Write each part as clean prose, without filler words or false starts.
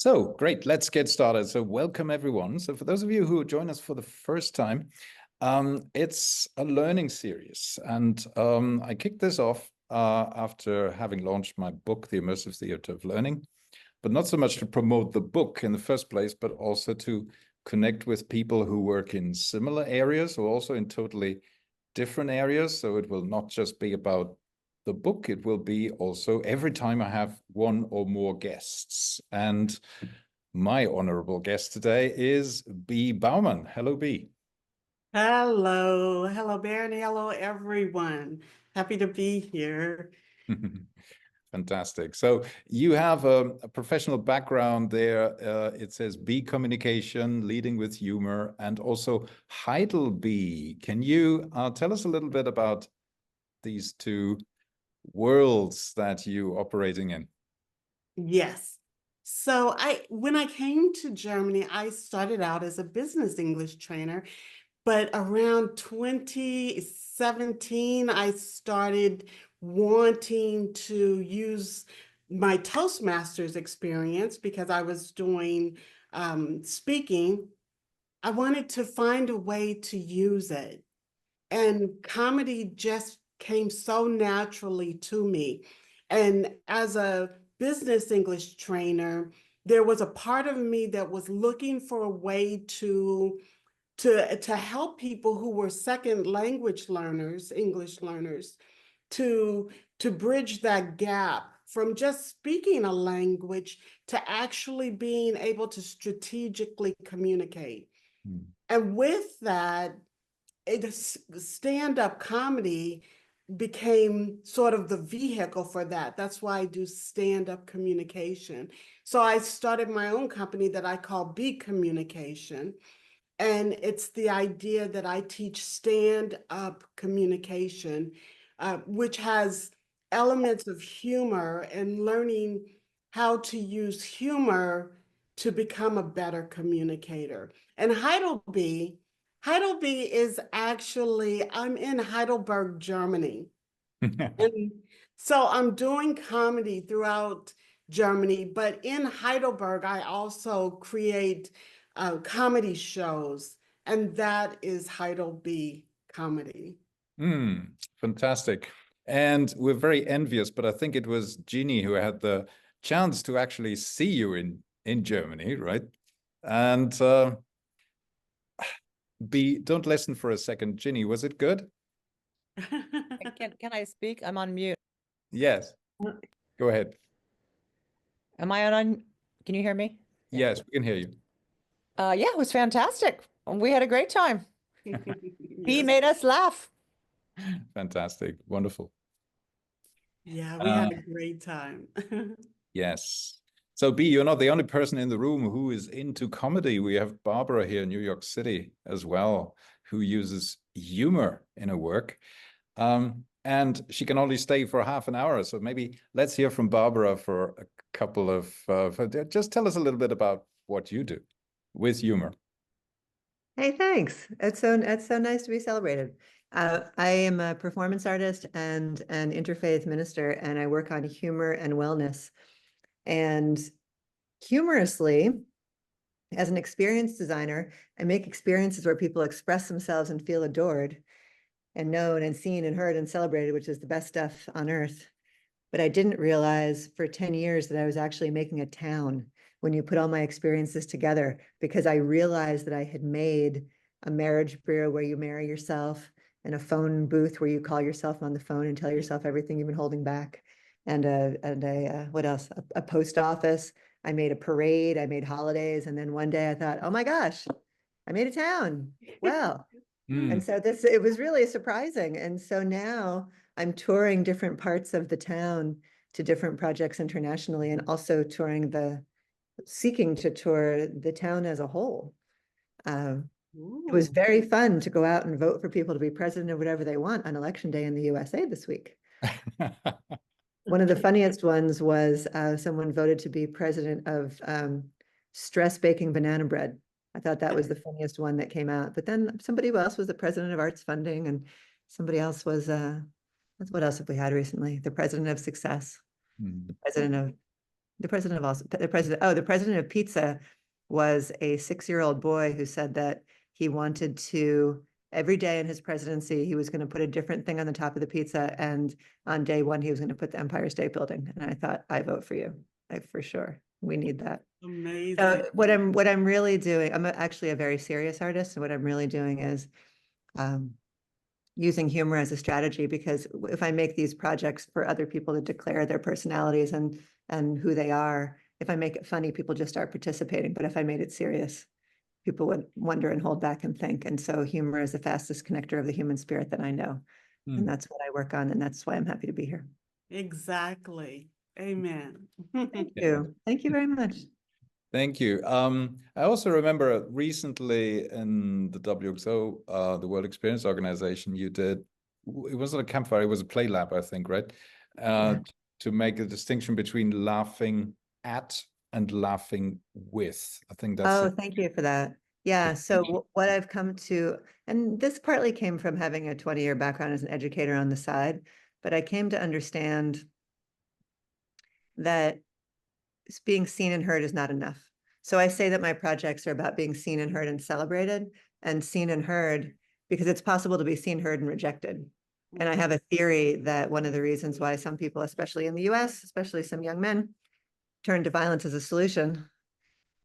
So great, let's get started. So welcome everyone. So for those of you who join us for the first time, it's a learning series. And I kicked this off after having launched my book, The Immersive Theater of Learning, but not so much to promote the book in the first place, but also to connect with people who work in similar areas or also in totally different areas. So it will not just be about the book, it will be also every time I have one or more guests. And my honorable guest today is Bee Baumann. Hello, Bee. Hello, Bernd. Hello, everyone. Happy to be here. Fantastic. So you have a professional background there. It says Bee Communication, Leading with Humor, and also Heidelbee. Can you tell us a little bit about these two worlds that you operating in? Yes. So when I came to Germany, I started out as a business English trainer, but around 2017, I started wanting to use my Toastmasters experience because I was doing speaking. I wanted to find a way to use it. And comedy just came so naturally to me. And as a business English trainer, there was a part of me that was looking for a way to help people who were second language learners, English learners, to bridge that gap from just speaking a language to actually being able to strategically communicate. And with that, stand-up comedy became sort of the vehicle for that. That's why I do stand-up communication. So I started my own company that I call Bee Communication. And it's the idea that I teach stand-up communication, which has elements of humor and learning how to use humor to become a better communicator. And Heidelbee is actually, I'm in Heidelberg, Germany. And so I'm doing comedy throughout Germany, but in Heidelberg, I also create comedy shows, and that is Heidelbee Comedy. Fantastic. And we're very envious, but I think it was Jeannie who had the chance to actually see you in Germany, right? And Bee, don't listen for a second. Ginny, was it good? Can I speak? I'm on mute. Yes. Go ahead. Am I on? Can you hear me? Yes, we can hear you. Yeah, it was fantastic. We had a great time. He Yes. made us laugh. Fantastic. Wonderful. Yeah, we had a great time. Yes. So Bee, you're not the only person in the room who is into comedy. We have Barbara here in New York City as well, who uses humor in her work. And she can only stay for half an hour. So maybe let's hear from Barbara for a couple of, just tell us a little bit about what you do with humor. Hey, thanks. It's so nice to be celebrated. I am a performance artist and an interfaith minister, and I work on humor and wellness. And humorously, as an experience designer, I make experiences where people express themselves and feel adored and known and seen and heard and celebrated, which is the best stuff on earth. But I didn't realize for 10 years that I was actually making a town when you put all my experiences together, because I realized that I had made a marriage bureau where you marry yourself, and a phone booth where you call yourself on the phone and tell yourself everything you've been holding back, and what else? A post office. I made a parade, I made holidays, and then one day I thought, oh my gosh, I made a town. Well, and so it was really surprising. And so now I'm touring different parts of the town to different projects internationally, and also seeking to tour the town as a whole. It was very fun to go out and vote for people to be president of whatever they want on election day in the USA this week. One of the funniest ones was someone voted to be president of stress baking banana bread. I thought that was the funniest one that came out. But then somebody else was the president of arts funding, and somebody else was, what else have we had recently? The president of success, the president of the president of also the president of pizza was a 6-year-old boy who said that he wanted to every day in his presidency he was going to put a different thing on the top of the pizza, and on day one he was going to put the Empire State Building. And I thought, I vote for you, for sure. We need that. Amazing. So what I'm really doing, I'm actually a very serious artist, and what I'm really doing is using humor as a strategy, because if I make these projects for other people to declare their personalities and who they are, if I make it funny, people just start participating. But if I made it serious, people would wonder and hold back and think. And so humor is the fastest connector of the human spirit that I know. And that's what I work on. And that's why I'm happy to be here. Exactly. Amen. Thank you. Thank you very much. Thank you. I also remember recently in the WXO, the World Experience Organization, you did, it wasn't a campfire, it was a play lab, I think, right? To make a distinction between laughing at and laughing with. I think that's thank you for that. Yeah, so what I've come to, and this partly came from having a 20-year background as an educator on the side, but I came to understand that being seen and heard is not enough. So I say that my projects are about being seen and heard and celebrated, and seen and heard because it's possible to be seen, heard, and rejected. And I have a theory that one of the reasons why some people, especially in the US, especially some young men, turn to violence as a solution,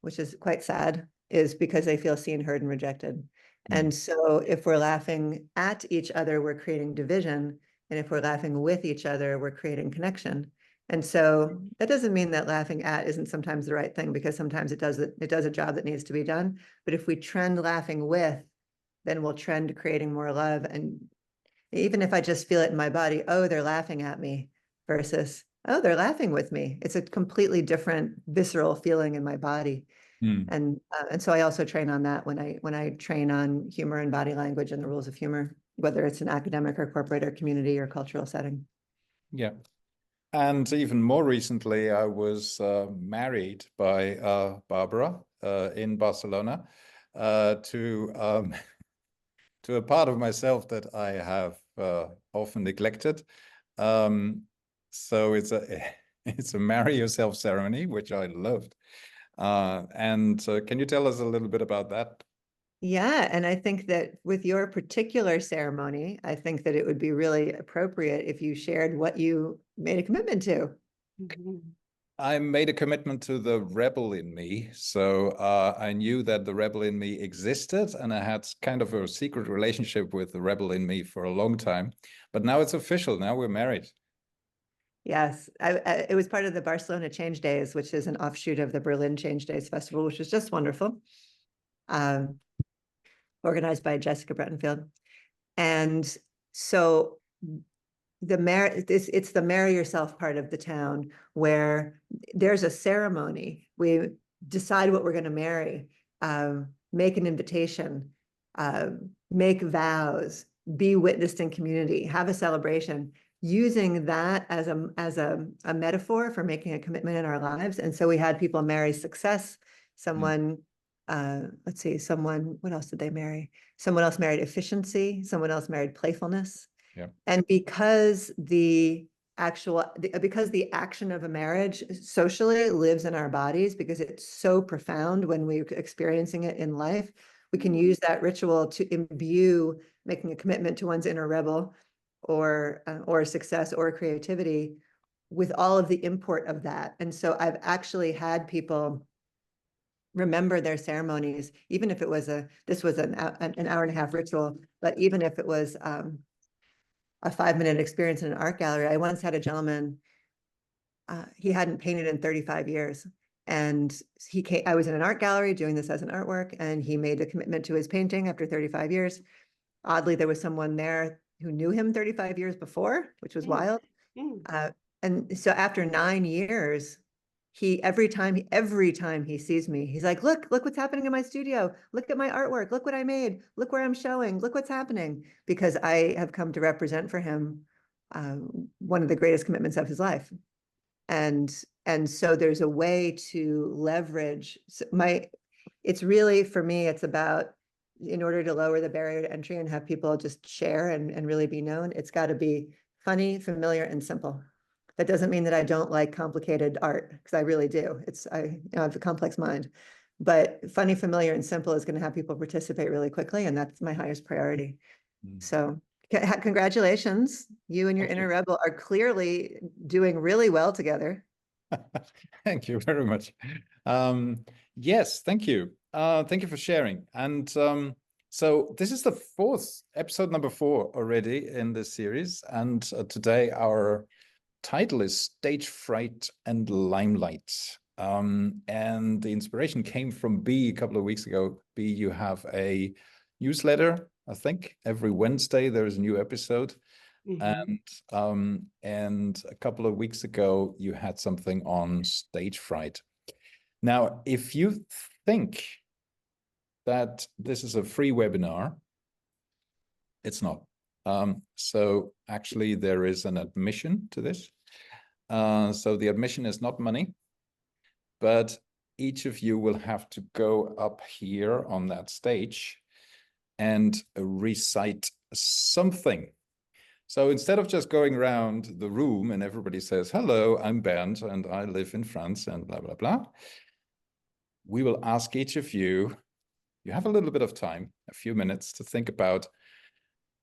which is quite sad, is because they feel seen, heard, and rejected. And so if we're laughing at each other, we're creating division. And if we're laughing with each other, we're creating connection. And so that doesn't mean that laughing at isn't sometimes the right thing, because sometimes it does a job that needs to be done. But if we trend laughing with, then we'll trend creating more love. And even if I just feel it in my body, oh, they're laughing at me, versus, oh, they're laughing with me. It's a completely different visceral feeling in my body. And so I also train on that when I train on humor and body language and the rules of humor, whether it's an academic or corporate or community or cultural setting. Yeah. And even more recently, I was married by Barbara in Barcelona to a part of myself that I have often neglected. So it's a marry yourself ceremony, which I loved. And can you tell us a little bit about that? Yeah, and I think that with your particular ceremony, I think that it would be really appropriate if you shared what you made a commitment to. I made a commitment to the rebel in me. So I knew that the rebel in me existed, and I had kind of a secret relationship with the rebel in me for a long time. But now it's official. Now we're married. Yes, it was part of the Barcelona Change Days, which is an offshoot of the Berlin Change Days Festival, which was just wonderful. Organized by Jessica Brettenfield. And so it's the marry yourself part of the town where there's a ceremony. We decide what we're going to marry, make an invitation, make vows, be witnessed in community, have a celebration, using that as a metaphor for making a commitment in our lives. And so we had people marry success, someone let's see, what else did they marry? Someone else married efficiency, someone else married playfulness. Yeah. And because the action of a marriage socially lives in our bodies, because it's so profound when we're experiencing it in life, we can use that ritual to imbue making a commitment to one's inner rebel or success or creativity with all of the import of that. And so I've actually had people remember their ceremonies, even if it was this was an hour and a half ritual, but even if it was a 5-minute experience in an art gallery. I once had a gentleman, he hadn't painted in 35 years. And I was in an art gallery doing this as an artwork, and he made a commitment to his painting after 35 years. Oddly, there was someone there who knew him 35 years before, which was wild. And so after 9 years, every time he sees me, he's like, look what's happening in my studio. Look at my artwork. Look what I made. Look where I'm showing. Look what's happening. Because I have come to represent for him one of the greatest commitments of his life. And so there's a way to leverage it's really, for me, it's about, in order to lower the barrier to entry and have people just share and really be known, it's got to be funny, familiar, and simple. That doesn't mean that I don't like complicated art, because I really do. I have a complex mind. But funny, familiar, and simple is going to have people participate really quickly, and that's my highest priority. So congratulations. You and your Thank inner you. rebel are clearly doing really well together. Thank you very much. Yes, thank you. Thank you for sharing. And so this is the episode number 4 already in this series. And today our title is Stage Fright and Limelight. And the inspiration came from Bee a couple of weeks ago. Bee, you have a newsletter, I think. Every Wednesday there is a new episode. And a couple of weeks ago, you had something on stage fright. Now, if you think that this is a free webinar, it's not. So actually, there is an admission to this. So the admission is not money, but each of you will have to go up here on that stage and recite something. So instead of just going around the room and everybody says, hello, I'm Bernd and I live in France and blah, blah, blah, we will ask each of you, you have a little bit of time, a few minutes to think about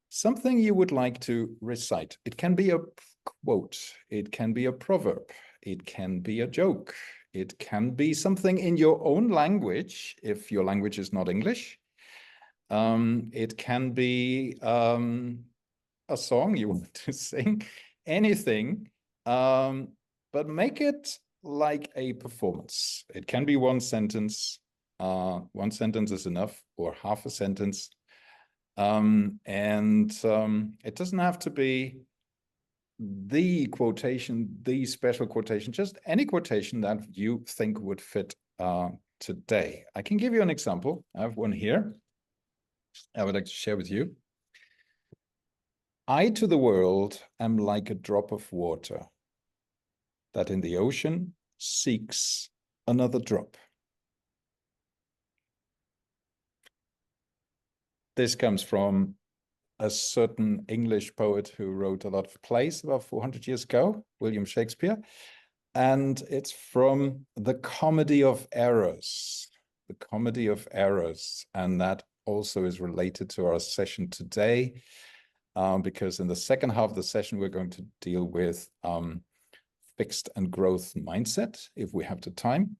something you would like to recite. It can be a quote, it can be a proverb, it can be a joke, it can be something in your own language, if your language is not English. It can be a song you want to sing, anything, but make it like a performance. It can be one sentence. One sentence is enough, or half a sentence. It doesn't have to be the quotation, the special quotation, just any quotation that you think would fit today. I can give you an example. I have one here I would like to share with you. I to the world am like a drop of water that in the ocean seeks another drop. This comes from a certain English poet who wrote a lot of plays about 400 years ago, William Shakespeare. And it's from The Comedy of Errors. The Comedy of Errors. And that also is related to our session today. Because in the second half of the session, we're going to deal with fixed and growth mindset, if we have the time.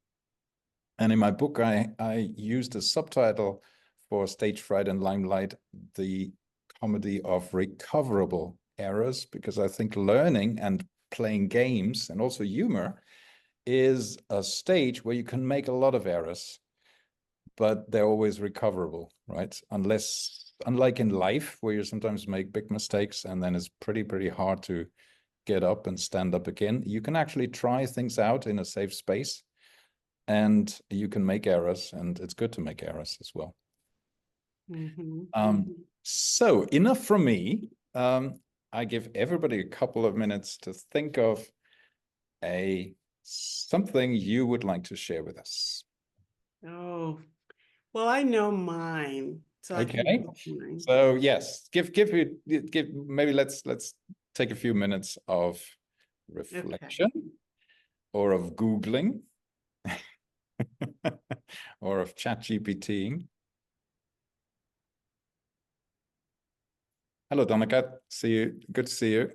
And in my book, I used a subtitle for Stage Fright and Limelight, The Comedy of Recoverable Errors, because I think learning and playing games and also humor is a stage where you can make a lot of errors, but they're always recoverable, right? Unlike in life, where you sometimes make big mistakes and then it's pretty hard to get up and stand up again. You can actually try things out in a safe space and you can make errors, and it's good to make errors as well. So enough from me. I give everybody a couple of minutes to think of something you would like to share with us. Oh, well, I know mine, so I can Okay. give mine. So yes, maybe let's take a few minutes of reflection or of Googling or of ChatGPTing. Hello, Donica. See you. Good to see you.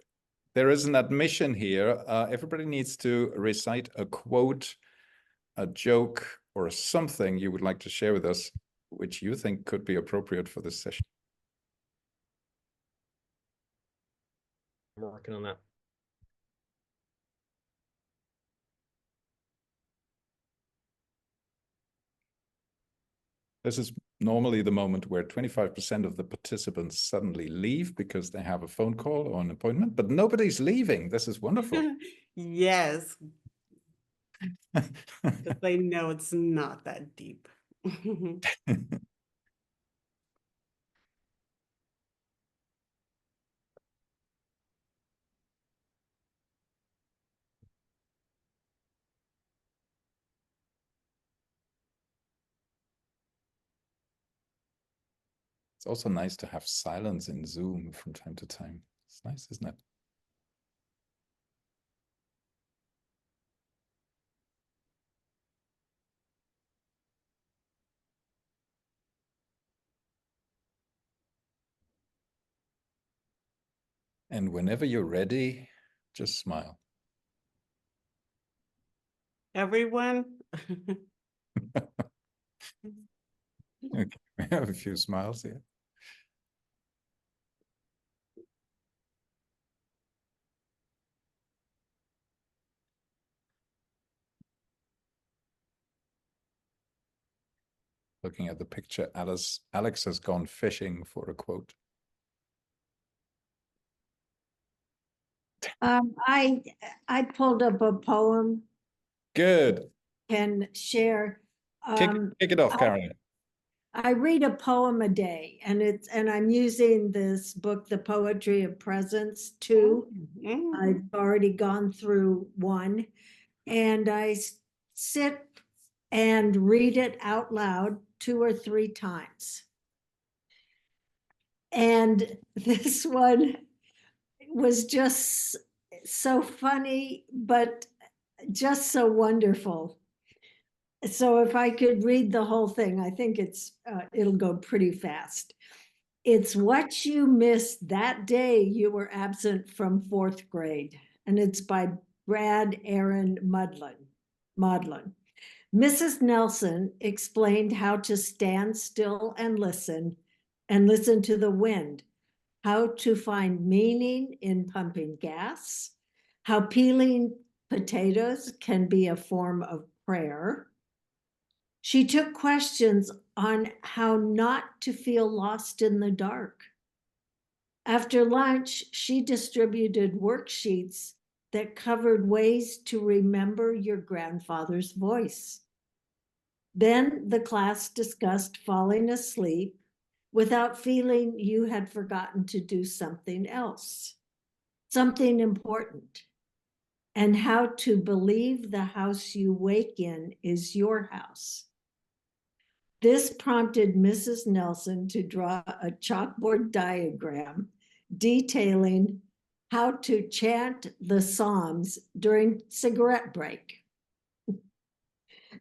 There is an admission here. Everybody needs to recite a quote, a joke, or something you would like to share with us, which you think could be appropriate for this session. I'm working on that. This is normally the moment where 25% of the participants suddenly leave because they have a phone call or an appointment, but nobody's leaving. This is wonderful. Yes, because they know it's not that deep. It's also nice to have silence in Zoom from time to time. It's nice, isn't it? And whenever you're ready, just smile. Everyone. Okay, we have a few smiles here. Looking at the picture, Alex has gone fishing for a quote. I pulled up a poem, Good. can share. Kick it off, Caroline. I read a poem a day, and I'm using this book, The Poetry of Presence, 2. I've already gone through 1, and I sit and read it out loud 2 or 3 times. And this one was just so funny, but just so wonderful. So if I could read the whole thing, I think it'll go pretty fast. It's what you missed that day you were absent from 4th grade. And it's by Brad Aaron Maudlin. Mrs. Nelson explained how to stand still and listen to the wind, how to find meaning in pumping gas, how peeling potatoes can be a form of prayer. She took questions on how not to feel lost in the dark. After lunch, she distributed worksheets that covered ways to remember your grandfather's voice. Then the class discussed falling asleep without feeling you had forgotten to do something else, something important, and how to believe the house you wake in is your house. This prompted Mrs. Nelson to draw a chalkboard diagram detailing how to chant the Psalms during cigarette break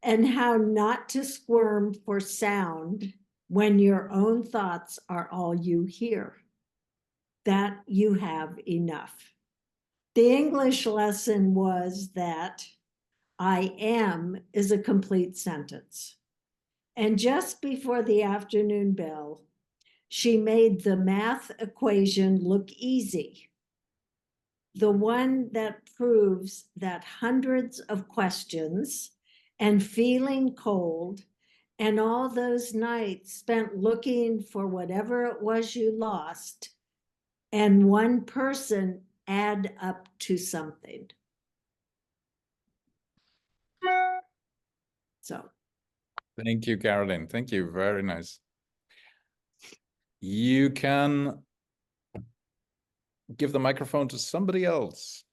and how not to squirm for sound when your own thoughts are all you hear, that you have enough. The English lesson was that I am is a complete sentence. And just before the afternoon bell, she made the math equation look easy. The one that proves that hundreds of questions and feeling cold and all those nights spent looking for whatever it was you lost and one person add up to something. So. Thank you, Caroline. Thank you. Very nice. You can give the microphone to somebody else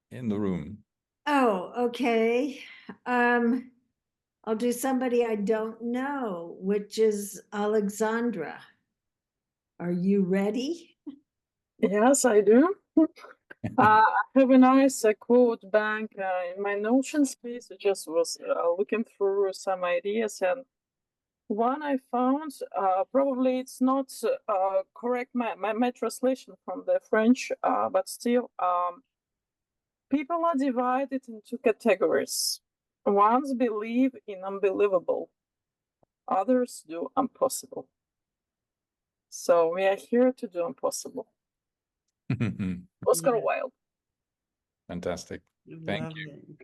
in the room. Oh, okay. I'll do somebody I don't know, which is Alexandra. Are you ready? Yes, I do. I have a nice quote bank in my Notion space. I just was looking through some ideas, and one I found, probably it's not correct, my translation from the French, but still, people are divided into categories. Ones believe in unbelievable, others do impossible. So we are here to do impossible. Oscar Wilde. Fantastic. Thank you.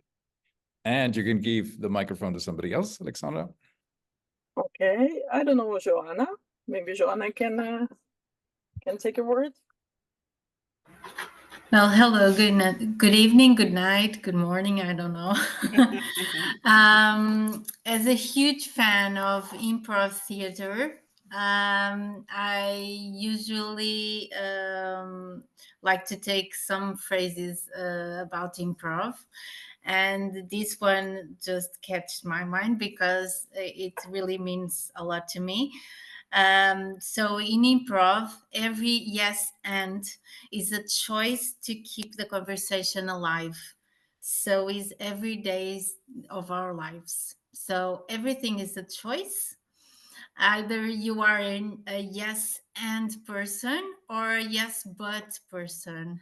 And you can give the microphone to somebody else, Alexandra. Okay, I don't know, Joanna. Maybe Joanna can take a word. Well, hello, good evening, good night, good morning, I don't know. As a huge fan of improv theater, I usually like to take some phrases about improv. And this one just catched my mind because it really means a lot to me. So in improv, every yes and is a choice to keep the conversation alive. So is every day of our lives. So everything is a choice. either you are a yes and person or a yes but person.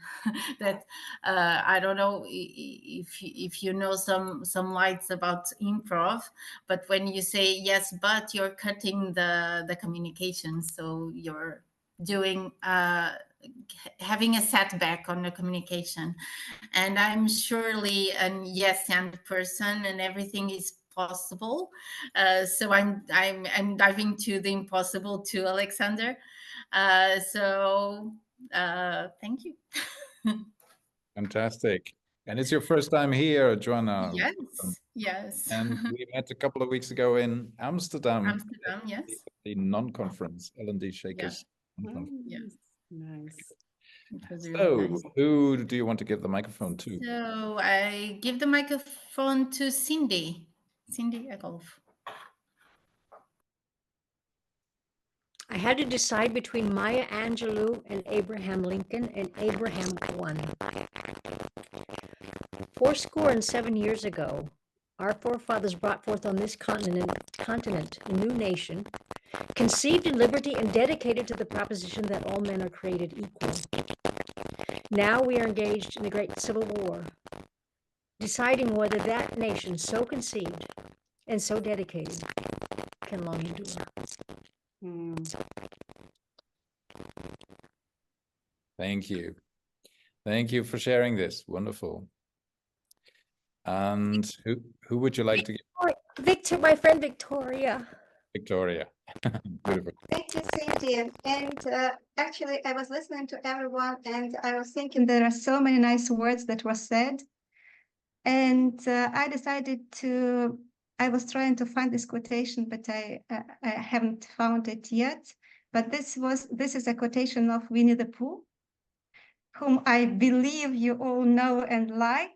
That I don't know if you know some lights about improv, but when you say yes but, you're cutting the communication, so you're doing having a setback on the communication. And I'm surely a yes and person, and everything is possible. So I'm diving to the impossible too, Alexander. Thank you. Fantastic. And it's your first time here, Joanna. Yes, yes. And we met a couple of weeks ago in Amsterdam. Amsterdam, yes. The non-conference, L&D Shakers. Non-conference. Yes. Nice. It was really So, nice. who do you want to give the microphone to? So I give the microphone to Cindy. Cindy Eckhoff. I had to decide between Maya Angelou and Abraham Lincoln, and Abraham won. 7 years ago, our forefathers brought forth on this continent a new nation, conceived in liberty and dedicated to the proposition that all men are created equal. Now we are engaged in a great civil war, deciding whether that nation so conceived and so dedicated can long endure. Thank you. Thank you for sharing this. Wonderful. And who would you like to give? Victor, my friend Victoria. Victoria. Beautiful. Thank you, Cindy. And actually, I was listening to everyone, and I was thinking there are so many nice words that were said. And I decided to, I was trying to find this quotation, but I haven't found it yet. But this is a quotation of Winnie the Pooh, whom I believe you all know and like.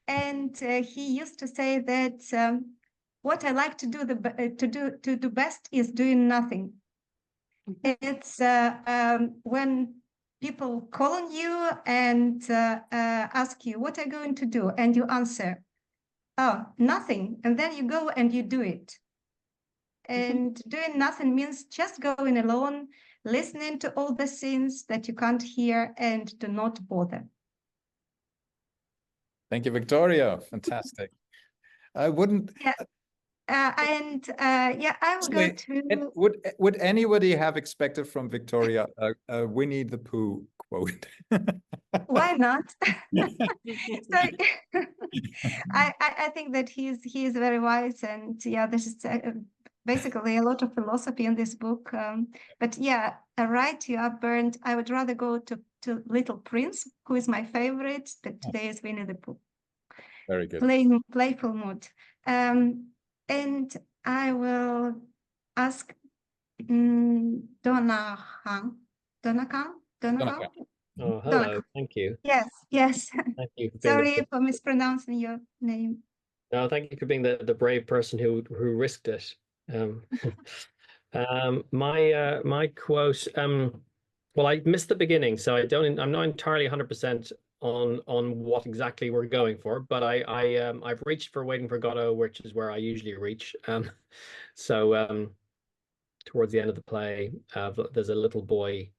And he used to say that what I like to do best is doing nothing. It's when people call on you and ask you, what are you going to do? And you answer, oh, nothing. And then you go and you do it. And doing nothing means just going alone, listening to all the things that you can't hear, and do not bother. Thank you, Victoria. Fantastic. I wouldn't. Yeah. I will go to. Would anybody have expected from Victoria a Winnie the Pooh quote? Why not? So, I think that he is very wise, and yeah, this is basically a lot of philosophy in this book. But yeah, right, you are Bernd. I would rather go to Little Prince, who is my favorite, but today is Winnie the Pooh. Very good. Playful mood. And I will ask Donna Khan. Oh, hello. Thank you. Yes. Thank you for being Sorry for mispronouncing your name. No, thank you for being the brave person who risked it. My quote. Well, I missed the beginning, so I'm not entirely 100% on what exactly we're going for, but I've reached for Waiting for Godot, which is where I usually reach. Towards the end of the play, there's a little boy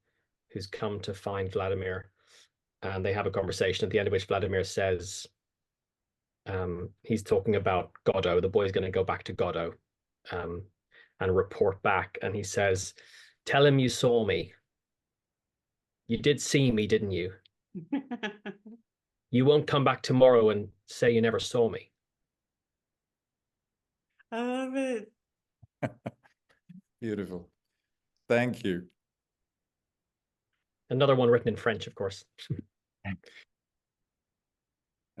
who's come to find Vladimir, and they have a conversation at the end of which Vladimir says, he's talking about Godot. The boy's going to go back to Godot and report back, and he says, tell him you saw me. You did see me, didn't you? You won't come back tomorrow and say you never saw me. I love it. Beautiful. Thank you. Another one written in French, of course.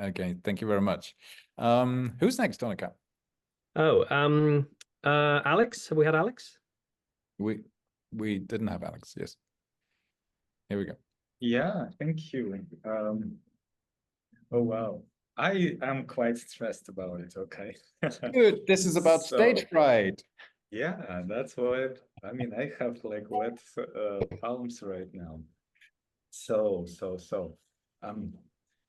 Okay, thank you very much. Who's next, Donica? Oh, Alex. Have we had Alex? We didn't have Alex. Yes. Here we go. Yeah, thank you. Oh wow, I am quite stressed about it. Okay. Good. This is about stage fright. Yeah, that's what I mean. I have like wet palms right now. So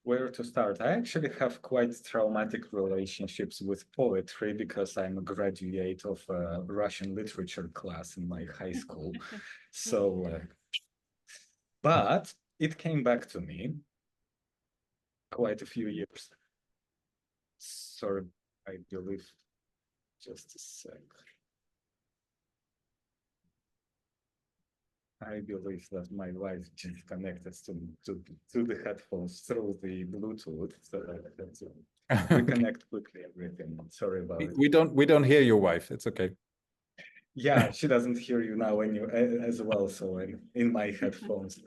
where to start. I actually have quite traumatic relationships with poetry because I'm a graduate of a Russian literature class in my high school. So, but it came back to me quite a few years. Sorry, I believe, just a sec. I believe that my wife just connected to the headphones through the Bluetooth, so I had to reconnect quickly everything. Sorry about it. We don't hear your wife. It's okay. Yeah, she doesn't hear you now as well, so I'm in my headphones.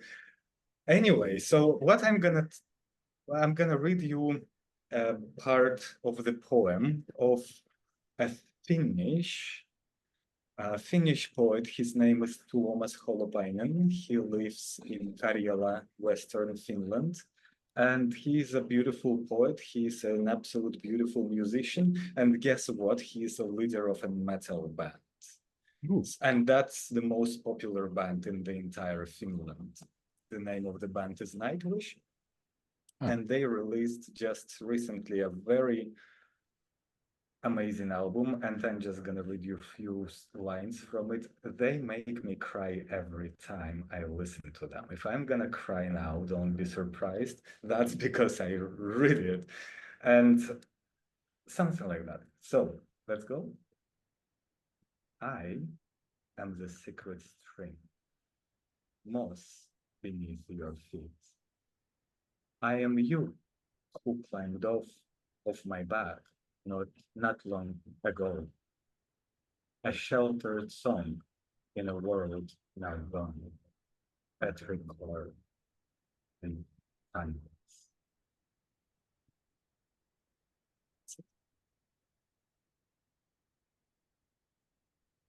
Anyway, so what I'm gonna read you a part of the poem of a Finnish poet. His name is Tuomas Holopainen. He lives in Karjala, Western Finland. And he's a beautiful poet. He's an absolute beautiful musician. And guess what? He's a leader of a metal band. Ooh. And that's the most popular band in the entire Finland. The name of the band is Nightwish. Oh. And they released just recently a very amazing album, and I'm just gonna read you a few lines from it. They make me cry every time I listen to them. If I'm gonna cry now, don't be surprised. That's because I read it. And something like that. So let's go. I am the secret string, moss beneath your feet. I am you who climbed off of my back not long ago. A sheltered song in a world now gone, at her core and timeless.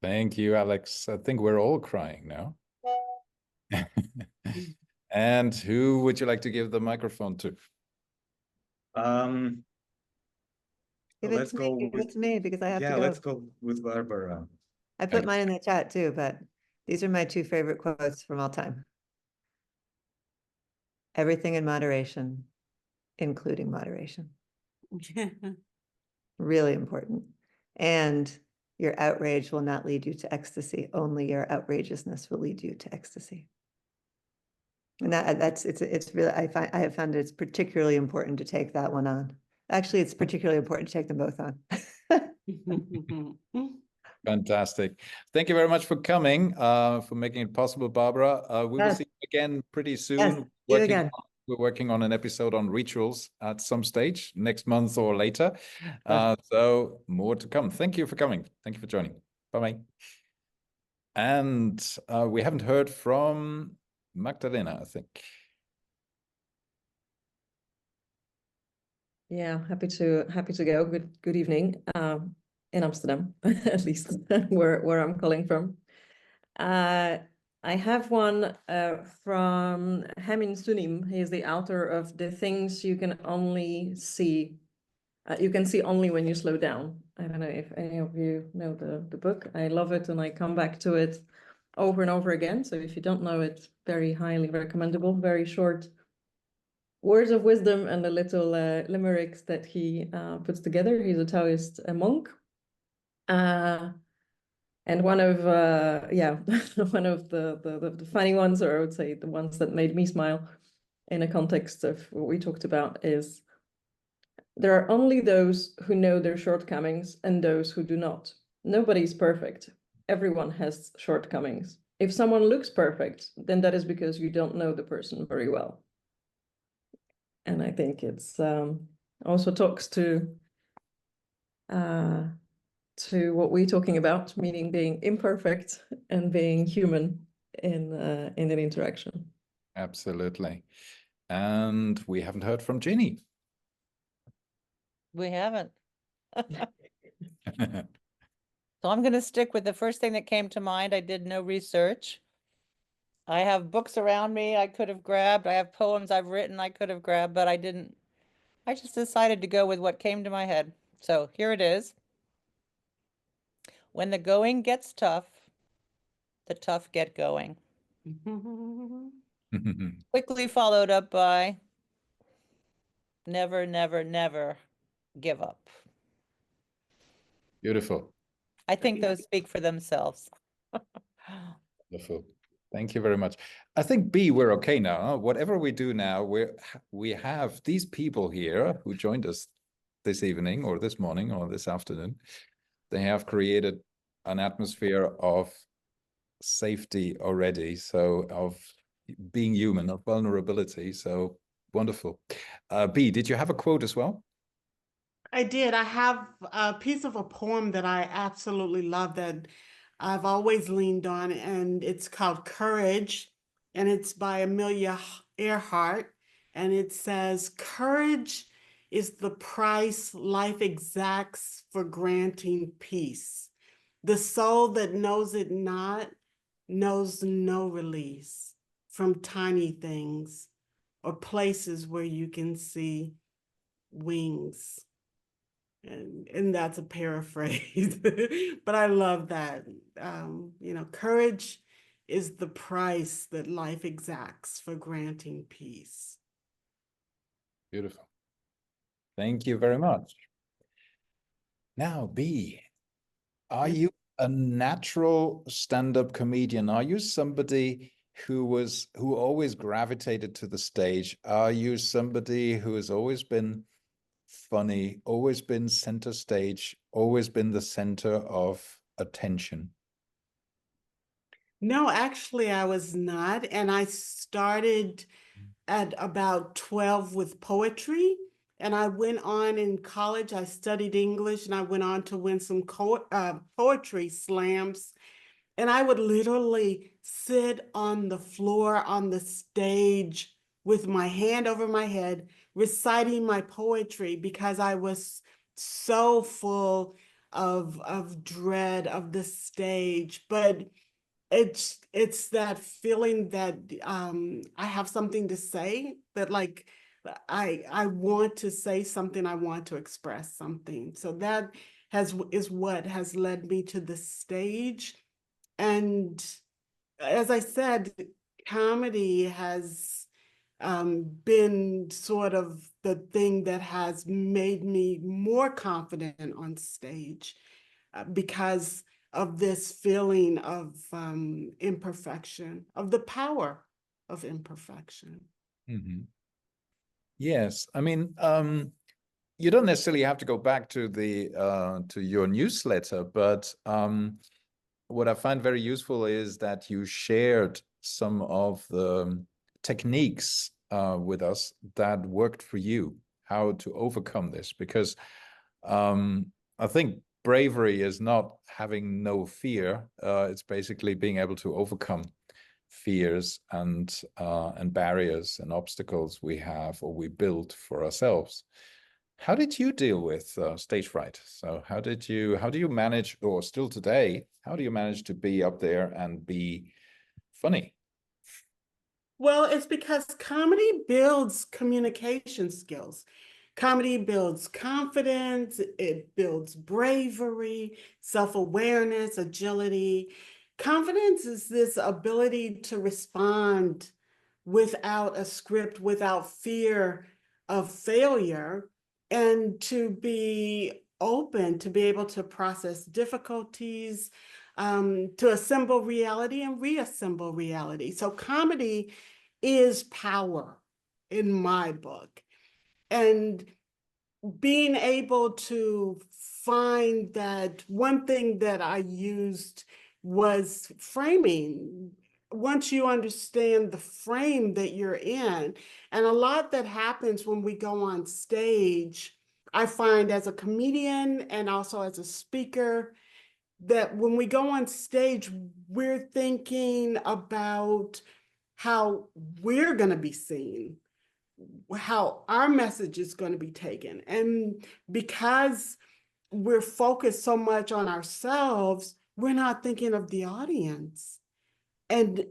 Thank you, Alex. I think we're all crying now. And who would you like to give the microphone to? Let's go give it to me because I have to yeah, go. let's go with Barbara. I put mine in the chat too, but these are my two favorite quotes from all time. Everything in moderation, including moderation. Really important. And your outrage will not lead you to ecstasy. Only your outrageousness will lead you to ecstasy. And it's really, I have found it's particularly important to take that one on. Actually, it's particularly important to take them both on. Fantastic. Thank you very much for coming, for making it possible, Barbara. We will see you again pretty soon. Yes, we're working on an episode on rituals at some stage next month or later. So more to come. Thank you for coming. Thank you for joining. Bye-bye. And we haven't heard from Magdalena, I think. Yeah, happy to go. Good evening. In Amsterdam, at least where I'm calling from. I have one from Hemin Sunim. He is the author of The Things You Can Only See. You can see only when you slow down. I don't know if any of you know the book. I love it and I come back to it over and over again. So if you don't know it, very highly recommendable, very short words of wisdom and the little limericks that he puts together. He's a Taoist monk. And one of one of the funny ones, or I would say the ones that made me smile in a context of what we talked about, is there are only those who know their shortcomings and those who do not. Nobody's perfect. Everyone has shortcomings. If someone looks perfect, then that is because you don't know the person very well. And I think it's also talks to what we're talking about, meaning being imperfect and being human in an interaction. Absolutely. And we haven't heard from Ginny. We haven't. So I'm going to stick with the first thing that came to mind. I did no research. I have books around me I could have grabbed. I have poems I've written I could have grabbed, but I didn't. I just decided to go with what came to my head. So here it is. When the going gets tough, the tough get going. Quickly followed up by, never, never, never give up. Beautiful. I think those speak for themselves. Wonderful. Thank you very much. I think B, we're okay now. Huh? Whatever we do now, we have these people here who joined us this evening or this morning or this afternoon. They have created an atmosphere of safety already, so of being human, of vulnerability. So wonderful. B, did you have a quote as well? I did. I have a piece of a poem that I absolutely love that I've always leaned on, and it's called Courage, and it's by Amelia Earhart, and it says, "Courage is the price life exacts for granting peace. The soul that knows it not knows no release from tiny things or places where you can see wings." And that's a paraphrase, but I love that. You know, courage is the price that life exacts for granting peace. Beautiful. Thank you very much. Now, B, are you a natural stand-up comedian? Are you somebody who always gravitated to the stage? Are you somebody who has always been funny, always been center stage, always been the center of attention? No, actually, I was not. And I started at about 12 with poetry. And I went on in college, I studied English, and I went on to win some poetry slams. And I would literally sit on the floor on the stage with my hand over my head, reciting my poetry because I was so full of dread of the stage. But it's that feeling that I have something to say, that like I want to say something, I want to express something. So that is what has led me to the stage. And as I said, comedy has been sort of the thing that has made me more confident on stage because of this feeling of imperfection, of the power of imperfection. Mm-hmm. Yes, I mean, you don't necessarily have to go back to to your newsletter, but what I find very useful is that you shared some of the techniques with us that worked for you, how to overcome this, because I think bravery is not having no fear. It's basically being able to overcome fears and barriers and obstacles we have or we build for ourselves. How did you deal with stage fright? So how do you manage, or still today, how do you manage to be up there and be funny? Well, it's because comedy builds communication skills. Comedy builds confidence, it builds bravery, self-awareness, agility. Confidence is this ability to respond without a script, without fear of failure, and to be open, to be able to process difficulties, to assemble reality and reassemble reality. So comedy is power in my book. And being able to find that, one thing that I used was framing. Once you understand the frame that you're in, and a lot that happens when we go on stage, I find as a comedian and also as a speaker, that when we go on stage, we're thinking about how we're going to be seen, how our message is going to be taken. And because we're focused so much on ourselves, we're not thinking of the audience and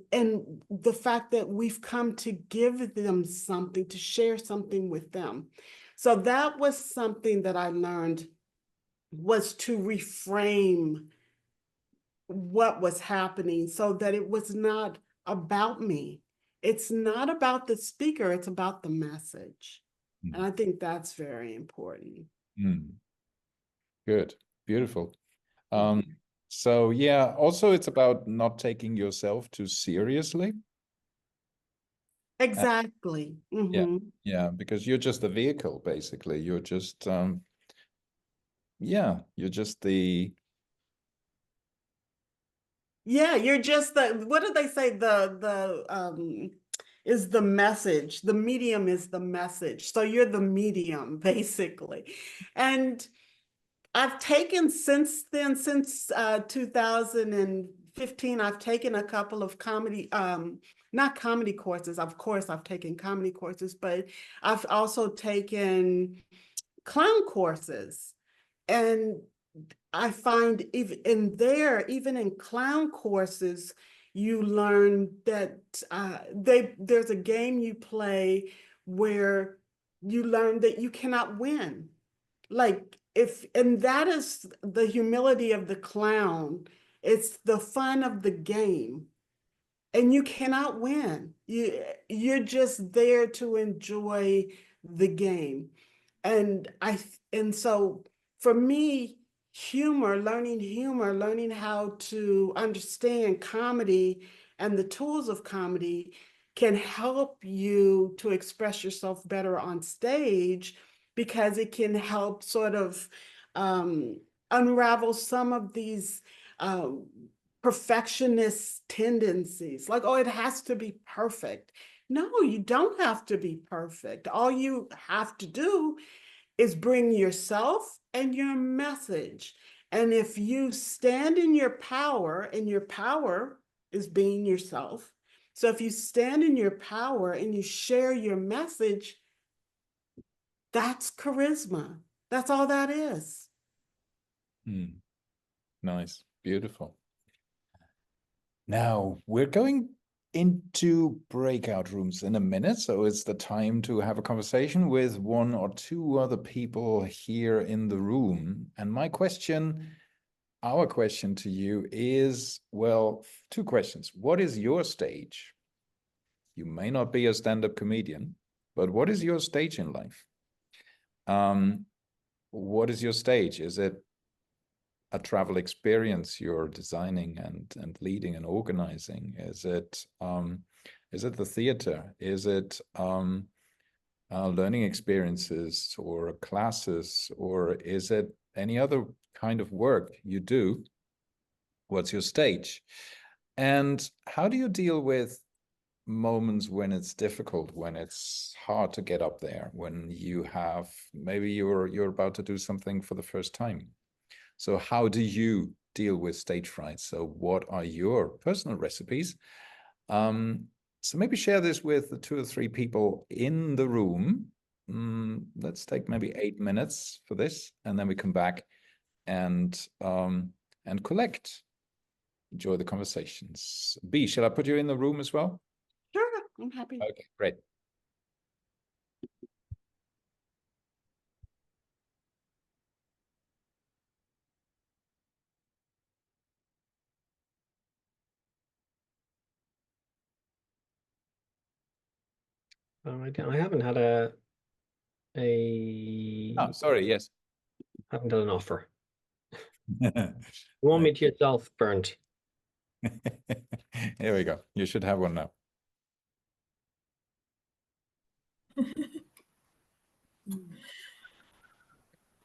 the fact that we've come to give them something, to share something with them. So that was something that I learned, was to reframe what was happening so that it was not about me. It's not about the speaker, it's about the message. And I think that's very important. Good, beautiful. So yeah, also it's about not taking yourself too seriously. Exactly. Yeah, because you're just a vehicle, basically. You're just you're just the you're just the, what did they say? Is the message. The medium is the message. So you're the medium, basically. And I've taken since then, since 2015, I've taken a couple of comedy, not comedy courses. Of course, I've taken comedy courses, but I've also taken clown courses. And I find even in clown courses, you learn that there's a game you play where you learn that you cannot win. Like and that is the humility of the clown. It's the fun of the game. And you cannot win. You're just there to enjoy the game. And so for me, learning how to understand comedy and the tools of comedy can help you to express yourself better on stage, because it can help sort of unravel some of these perfectionist tendencies. Like, oh, it has to be perfect. No, you don't have to be perfect. All you have to do is bring yourself and your message. And if you stand in your power, and your power is being yourself. So if you stand in your power and you share your message, that's charisma. That's all that is. Nice, beautiful. Now we're going into breakout rooms in a minute, so it's the time to have a conversation with one or two other people here in the room. And our question to you is, well, two questions. What is your stage? You may not be a stand-up comedian, but what is your stage in life? What is your stage? Is it a travel experience you're designing and leading and organizing? Is it the theater? Is it learning experiences or classes, or is it any other kind of work you do? What's your stage? And how do you deal with moments when it's difficult, when it's hard to get up there, when you have, maybe you're about to do something for the first time? So how do you deal with stage fright? So what are your personal recipes? So maybe share this with the 2 or 3 people in the room. Let's take maybe 8 minutes for this, and then we come back and collect. Enjoy the conversations. Bee, shall I put you in the room as well? Sure, I'm happy. Okay, great. I haven't had Oh, sorry, yes. Haven't had an offer. You want me to yourself, Bernd? Here we go. You should have one now.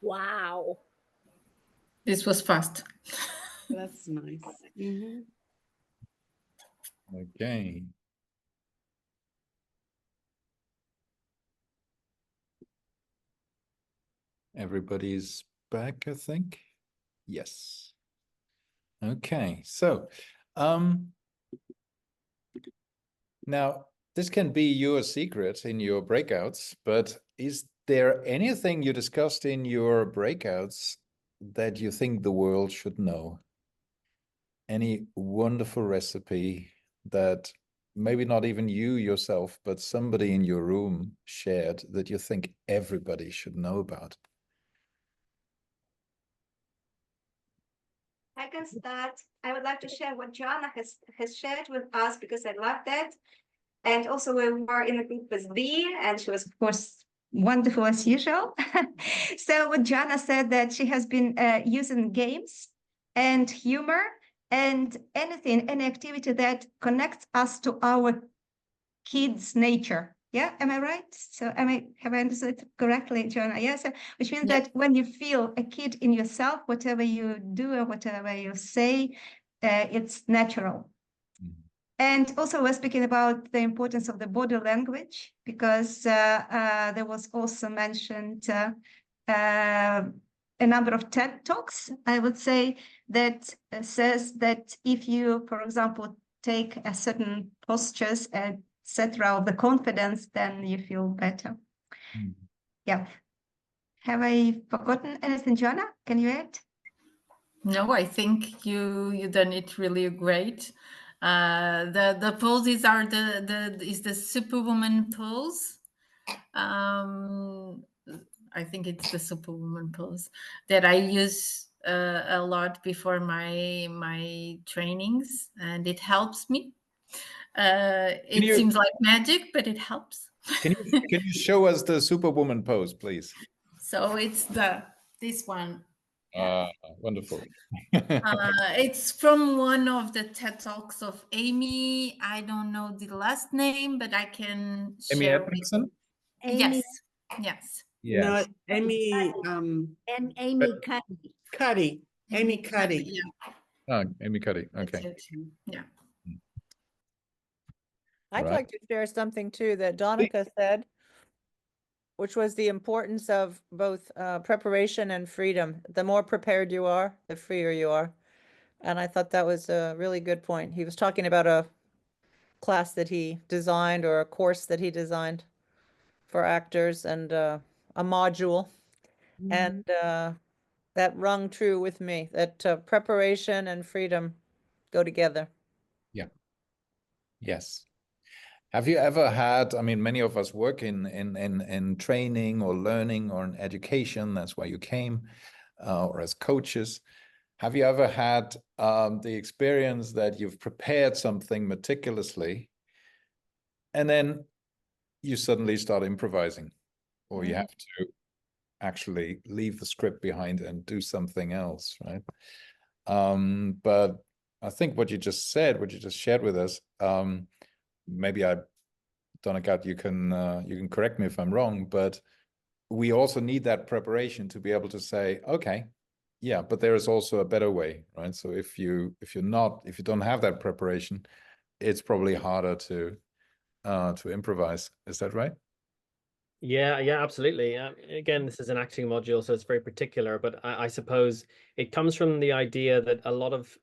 Wow. This was fast. That's nice. Okay. Everybody's back, I think. Yes. Okay, so now this can be your secret in your breakouts, but is there anything you discussed in your breakouts that you think the world should know? Any wonderful recipe that maybe not even you yourself, but somebody in your room shared that you think everybody should know about? I can start. I would like to share what Joanna has shared with us, because I love that. And also we were in a group with Bee, and she was, of course, wonderful as usual. So when Joanna said that she has been using games and humor and anything, any activity that connects us to our kids' nature. Yeah, am I right? So have I understood correctly, Joanna? Yes, which means that when you feel a kid in yourself, whatever you do or whatever you say, it's natural. And also we're speaking about the importance of the body language, because there was also mentioned a number of TED Talks, I would say, that says that if you, for example, take a certain postures, etc., of the confidence, then you feel better. Yeah. Have I forgotten anything, Joanna? Can you add? No, I think you done it really great. The poses are the Superwoman pose. I think it's the Superwoman pose that I use a lot before my trainings, and it helps me. It seems like magic, but it helps. Can you show us the Superwoman pose, please? So it's this one. Wonderful. It's from one of the TED Talks of Amy. I don't know the last name, but I can share. Amy Edmondson? Yes. Yes. No, Yes. Amy, And Amy Cuddy. Cuddy. Amy Cuddy. Yeah. Oh, Amy Cuddy. Okay. Yeah. I'd like to share something too that Donica said, which was the importance of both preparation and freedom. The more prepared you are, the freer you are. And I thought that was a really good point. He was talking about a class that he designed or a course that he designed for actors and a module. And that rung true with me, that preparation and freedom go together. Yeah. Yes. Have you ever had, I mean, many of us work in training or learning or in education, that's why you came, or as coaches. Have you ever had the experience that you've prepared something meticulously and then you suddenly start improvising, or you have to actually leave the script behind and do something else, right? But I think what you just said, what you just shared with us, maybe Donica, you can correct me if I'm wrong, but we also need that preparation to be able to say, okay, yeah, but there is also a better way, right? So if you don't have that preparation, it's probably harder to improvise. Is that right? Yeah, absolutely. Again, this is an acting module, so it's very particular, but I suppose it comes from the idea that a lot of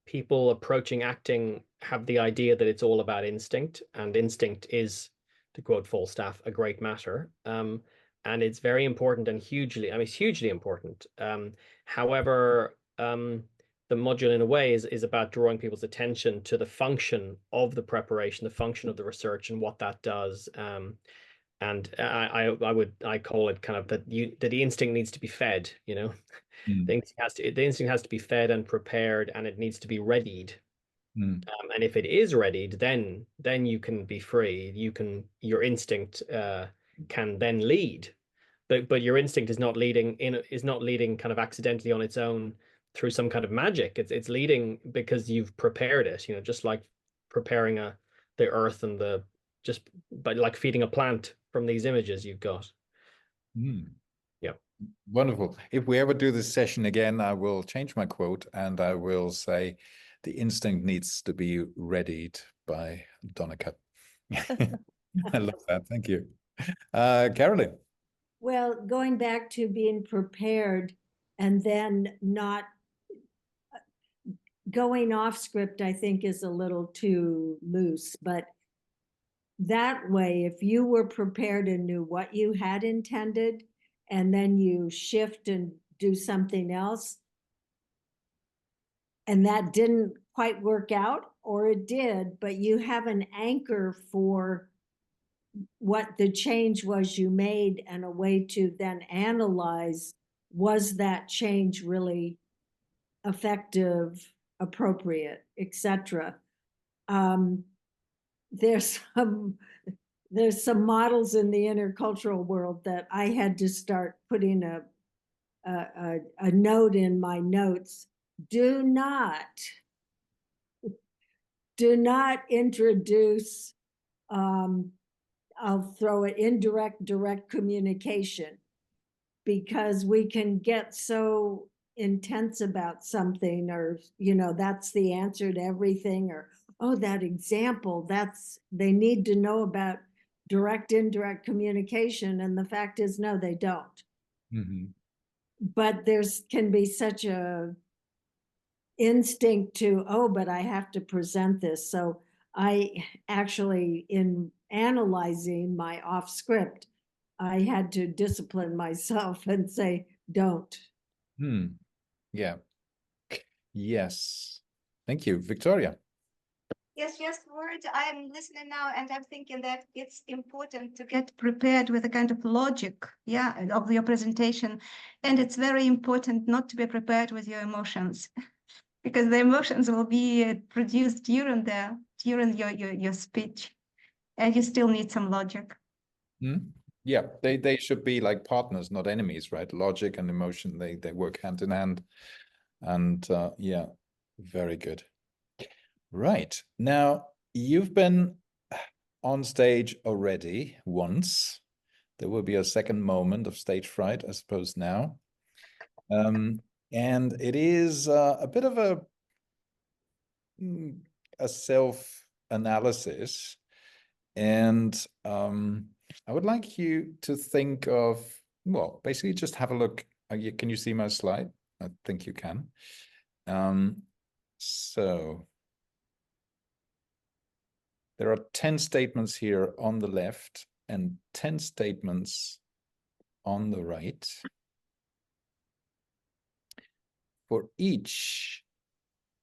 people approaching acting have the idea that it's all about instinct, and instinct is, to quote Falstaff, a great matter. And it's very important and it's hugely important. However, the module in a way is about drawing people's attention to the function of the preparation, the function of the research and what that does. And I call it kind of that the instinct needs to be fed, you know. The instinct has to be fed and prepared, and it needs to be readied. And if it is readied, then you can be free. Your instinct can then lead, but your instinct is not leading kind of accidentally on its own through some kind of magic. It's leading because you've prepared it. You know, just like preparing the earth and just by like feeding a plant from these images you've got. Yeah. Wonderful. If we ever do this session again, I will change my quote and I will say the instinct needs to be readied by Donica. I love that. Thank you. Carolyn. Well, going back to being prepared and then not going off script, I think is a little too loose, but that way, if you were prepared and knew what you had intended, and then you shift and do something else, and that didn't quite work out, or it did, but you have an anchor for what the change was you made and a way to then analyze, was that change really effective, appropriate, etc. There's there's some models in the intercultural world that I had to start putting a note in my notes. Do not introduce, I'll throw it, indirect, direct communication, because we can get so intense about something, or, you know, that's the answer to everything, or, oh, that example, they need to know about direct, indirect communication. And the fact is, no, they don't. Mm-hmm. But there's can be such a instinct to, oh, but I have to present this. So I actually, in analyzing my off script, I had to discipline myself and say, don't. Yeah. Yes. Thank you, Victoria. Yes, just word. I'm listening now, and I'm thinking that it's important to get prepared with a kind of logic, yeah, of your presentation. And it's very important not to be prepared with your emotions, because the emotions will be produced during your speech, and you still need some logic. Yeah, they should be like partners, not enemies, right? Logic and emotion, they work hand in hand. And yeah, very good. Right. Now, you've been on stage already once. There will be a second moment of stage fright, I suppose, now. And it is a bit of a self-analysis. And I would like you to think of, well, basically just have a look. Can you see my slide? I think you can. So there are 10 statements here on the left and 10 statements on the right. For each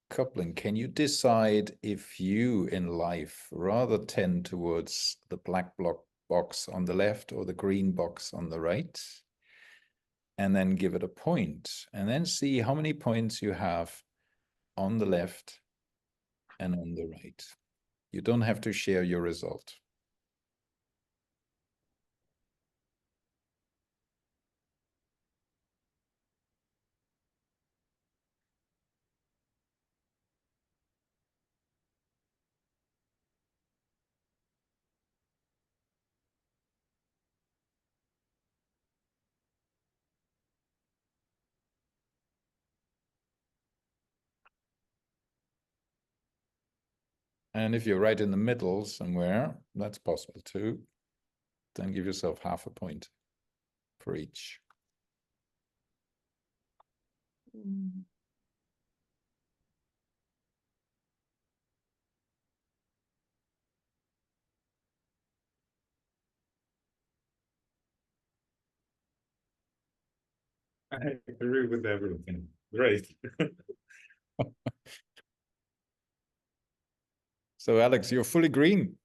coupling, can you decide if you in life rather tend towards the black box on the left or the green box on the right? And then give it a point, and then see how many points you have on the left and on the right. You don't have to share your result. And if you're right in the middle somewhere, that's possible too. Then give yourself half a point for each. I agree with everything. Great. So Alex, you're fully green.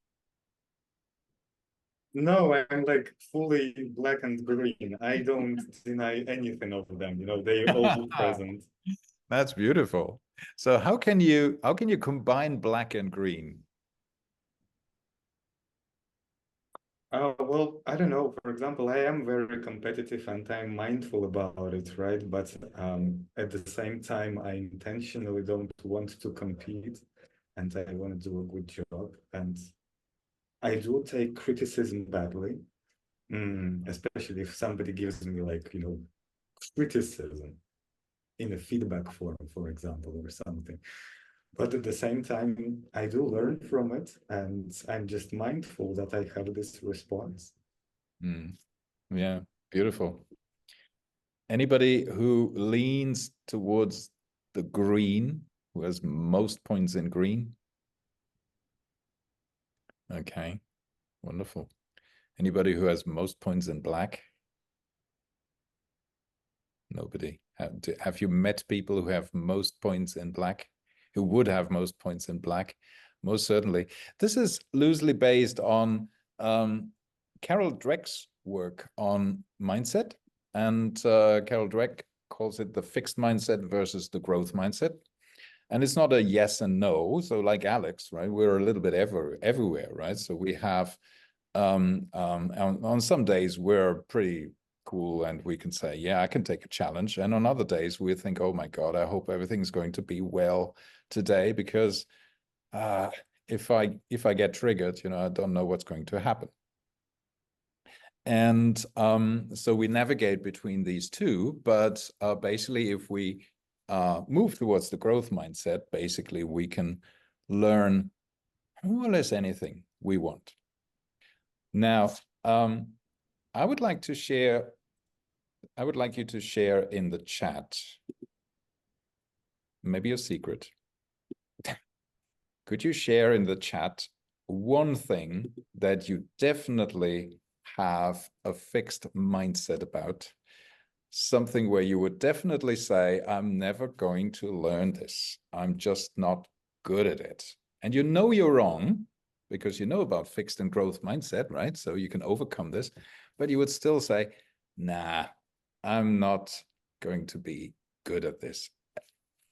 No, I'm like fully black and green. I don't deny anything of them. You know, they're all present. That's beautiful. So how can you combine black and green? Well, I don't know. For example, I am very competitive and I'm mindful about it, right? But at the same time, I intentionally don't want to compete and I want to do a good job. And I do take criticism badly, especially if somebody gives me like, you know, criticism in a feedback form, for example, or something. But at the same time, I do learn from it and I'm just mindful that I have this response. Yeah, beautiful. Anybody who leans towards the green, who has most points in green? Okay, wonderful. Anybody who has most points in black? Nobody. Have you met people who have most points in black, who would have most points in black? Most certainly. This is loosely based on Carol Dweck's work on mindset. And Carol Dweck calls it the fixed mindset versus the growth mindset. And it's not a yes and no. So like Alex, right? We're a little bit everywhere, right? So we have On some days we're pretty cool and we can say, yeah, I can take a challenge. And on other days we think, oh my God, I hope everything's going to be well today, because if I get triggered, I don't know what's going to happen. And so we navigate between these two, but basically if we move towards the growth mindset, basically we can learn more or less anything we want. Now, I would like you to share in the chat, maybe a secret. Could you share in the chat one thing that you definitely have a fixed mindset about? Something where you would definitely say, I'm never going to learn this. I'm just not good at it. And you're wrong, because you know about fixed and growth mindset, right? So you can overcome this, but you would still say, nah, I'm not going to be good at this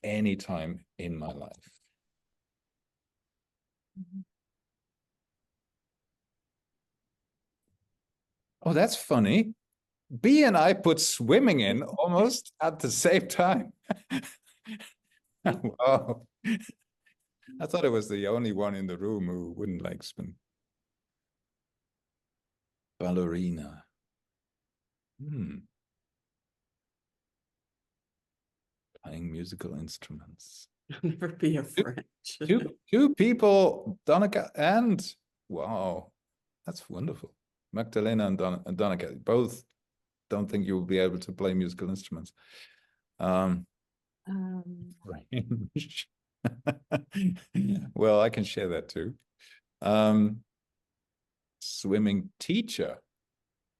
anytime in my life. Oh, that's funny. Bee and I put swimming in almost at the same time. Wow. I thought I was the only one in the room who wouldn't like swimming. Ballerina. Playing musical instruments. Never be a French. Two people, Donica and, wow, that's wonderful. Magdalena and Donica, both don't think you will be able to play musical instruments. Well, I can share that too. Swimming teacher.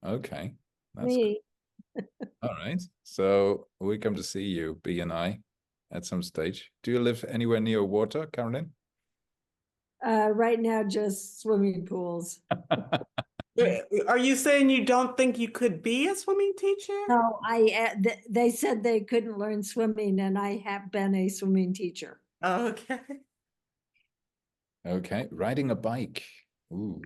Okay, that's Me. all right. So we come to see you, B and I, at some stage. Do you live anywhere near water, Caroline? Right now, just swimming pools. Are you saying you don't think you could be a swimming teacher? No, they said they couldn't learn swimming, and I have been a swimming teacher. Okay. Okay, riding a bike. Ooh.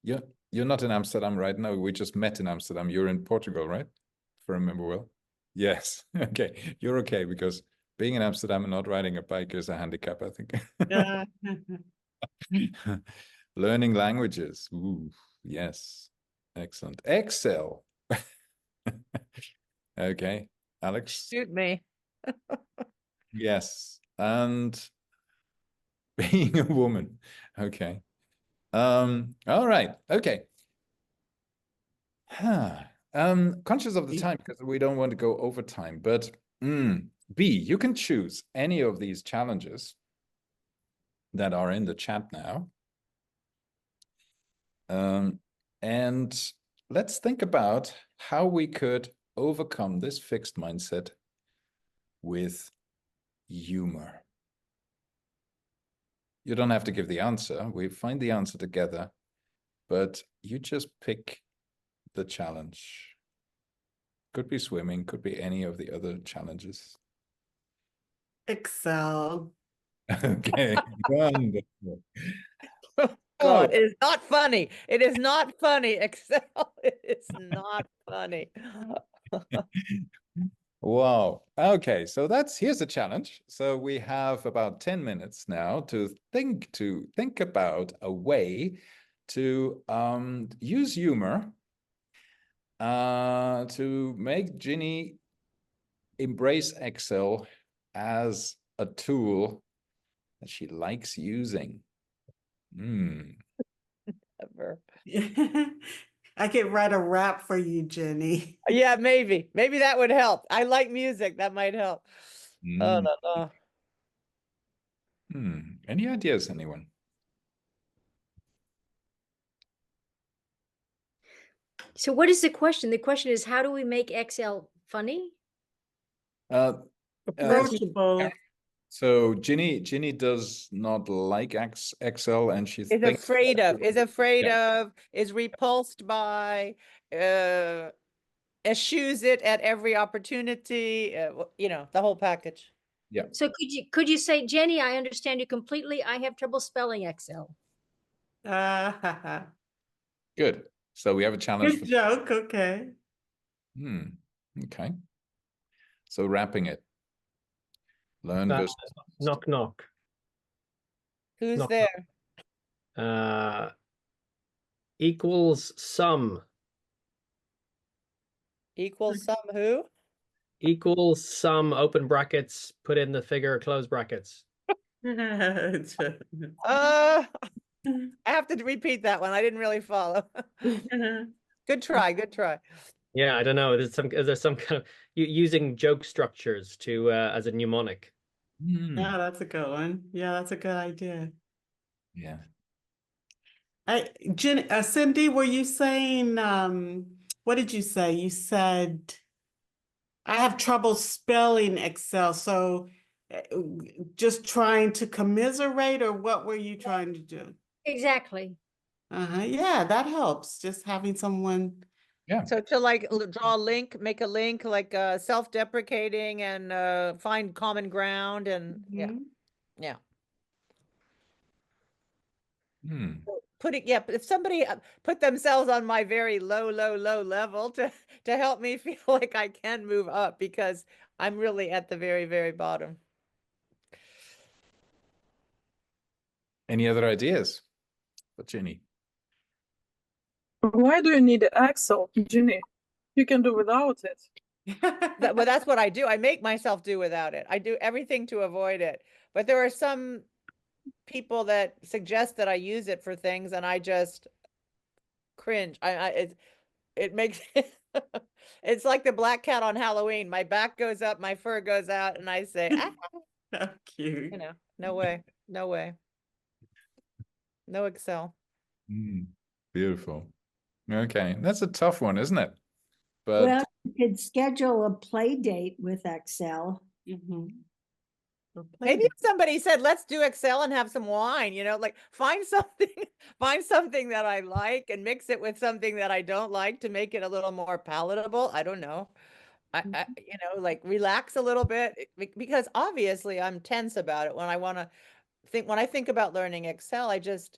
You're not in Amsterdam right now. We just met in Amsterdam. You're in Portugal, right? If I remember well. Yes. Okay. You're okay, because being in Amsterdam and not riding a bike is a handicap, I think. Learning languages. Ooh, yes. Excellent. Excel. Okay. Alex. Shoot me. Yes. And being a woman. Okay. All right. Okay. Conscious of the time, because we don't want to go over time, but B, you can choose any of these challenges that are in the chat now. And let's think about how we could overcome this fixed mindset with humor. You don't have to give the answer. We find the answer together, but you just pick the challenge. Could be swimming, could be any of the other challenges. Excel. Okay, wonderful. God, it is not funny. It is not funny, Excel. It is not funny. Wow. Okay, so here's the challenge. So we have about 10 minutes now to think about a way to use humor to make Ginny embrace Excel as a tool that she likes using. Ever. I could write a rap for you, Jenny. Yeah, maybe that would help. I like music. That might help. Oh, no. Any ideas, anyone? So what is the question? The question is, how do we make Excel funny? Approachable. So Ginny does not like Excel, and she Is afraid of, is repulsed by, eschews it at every opportunity, the whole package. Yeah. So could you say, Jenny, I understand you completely. I have trouble spelling Excel. Good. So we have a challenge. Good joke. Okay. Okay. So wrapping it. Learn versus knock knock. Who's Knock, there? Equals sum. Equals sum who? Equals sum, open brackets, put in the figure, close brackets. I have to repeat that one. I didn't really follow. Good try. Good try. Yeah, I don't know. Is there some kind of using joke structures to as a mnemonic? Yeah, that's a good one. Yeah, that's a good idea. Yeah. Cindy, were you saying, what did you say? You said, I have trouble spelling Excel. So just trying to commiserate, or what were you trying to do? Exactly. Yeah, that helps. Just having someone. Yeah. So to like draw a link, make a link like self-deprecating and find common ground and yeah. If somebody put themselves on my very low level to help me feel like I can move up, because I'm really at the very, very bottom. Any other ideas for Ginny? Why do you need Excel, Ginny? You can do without it. Well, that's what I do. I make myself do without it. I do everything to avoid it. But there are some people that suggest that I use it for things, and I just cringe. It makes it's like the black cat on Halloween. My back goes up, my fur goes out, and I say, ah, How cute. you know, no way, no way. No Excel. Beautiful. Okay, that's a tough one, isn't it? But Well, you could schedule a play date with Excel. Maybe if somebody said, let's do Excel and have some wine, like find something that I like and mix it with something that I don't like to make it a little more palatable. I don't know. Like relax a little bit, because obviously I'm tense about it when I think about learning Excel, I just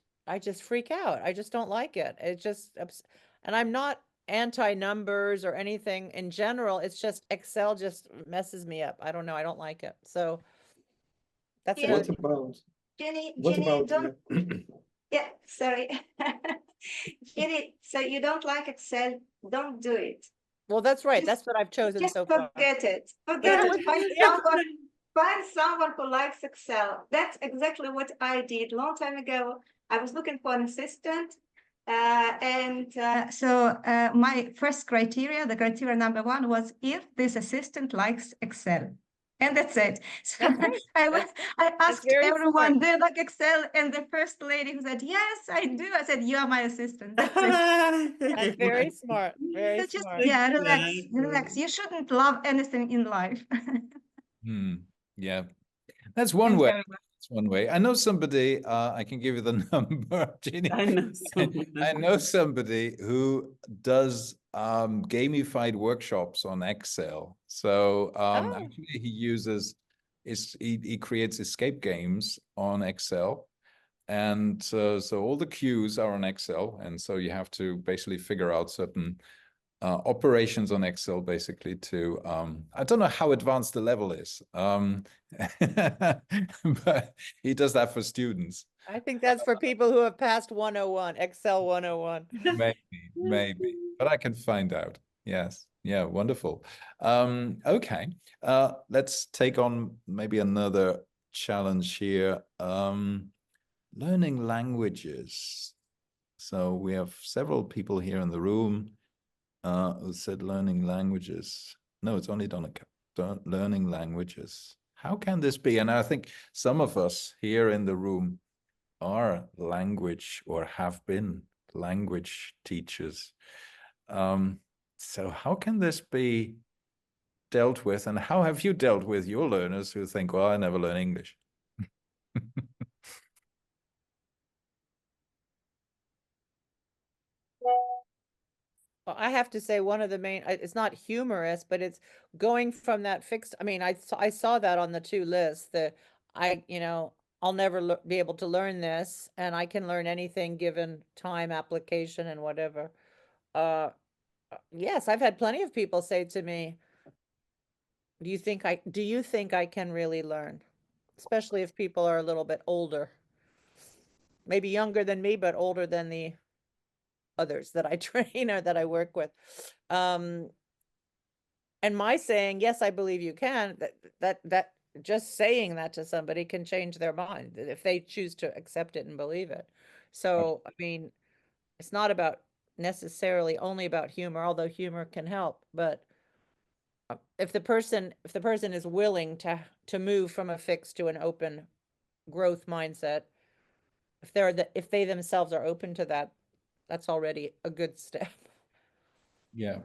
freak out. I just don't like it. And I'm not anti-numbers or anything in general. It's just Excel just messes me up. I don't know. I don't like it. So that's Yeah. What about Jenny, don't yeah, sorry. Jenny, so you don't like Excel, don't do it. Well, that's right. That's what I've chosen Just so far. forget it. Forget it. Find someone who likes Excel. That's exactly what I did a long time ago. I was looking for an assistant. So my first criteria, the criteria number one, was if this assistant likes Excel. And that's it. So I asked everyone, do you like Excel? And the first lady who said, yes, I do. I said, you are my assistant. That's it. That's very smart. Very So just, smart. yeah, relax. You shouldn't love anything in life. Yeah, that's one way. That's one way. I know somebody, I can give you the number, Ginny. I know somebody who does gamified workshops on Excel. So actually he creates escape games on Excel. And so all the cues are on Excel. And so you have to basically figure out certain operations on Excel basically to, I don't know how advanced the level is, but he does that for students. I think that's for people who have passed 101, Excel 101. Maybe, but I can find out. Yes. Yeah, wonderful. Okay, let's take on maybe another challenge here. Learning languages. So we have several people here in the room who said learning languages. No, it's only Donica. Learning languages. How can this be? And I think some of us here in the room are language or have been language teachers. So how can this be dealt with? And how have you dealt with your learners who think, well, I never learn English? Well, I have to say one of the main, it's not humorous, but it's going from that fixed, I mean, I saw that on the two lists, I'll never be able to learn this, and I can learn anything given time, application, and whatever. Yes, I've had plenty of people say to me, do you think I can really learn? Especially if people are a little bit older. Maybe younger than me, but older than the others that I train or that I work with. And my saying, yes, I believe you can, that just saying that to somebody can change their mind if they choose to accept it and believe it. So, I mean, it's not about necessarily only about humor, although humor can help, but if the person is willing to move from a fixed to an open growth mindset, if they themselves are open to that, that's already a good step. Yeah.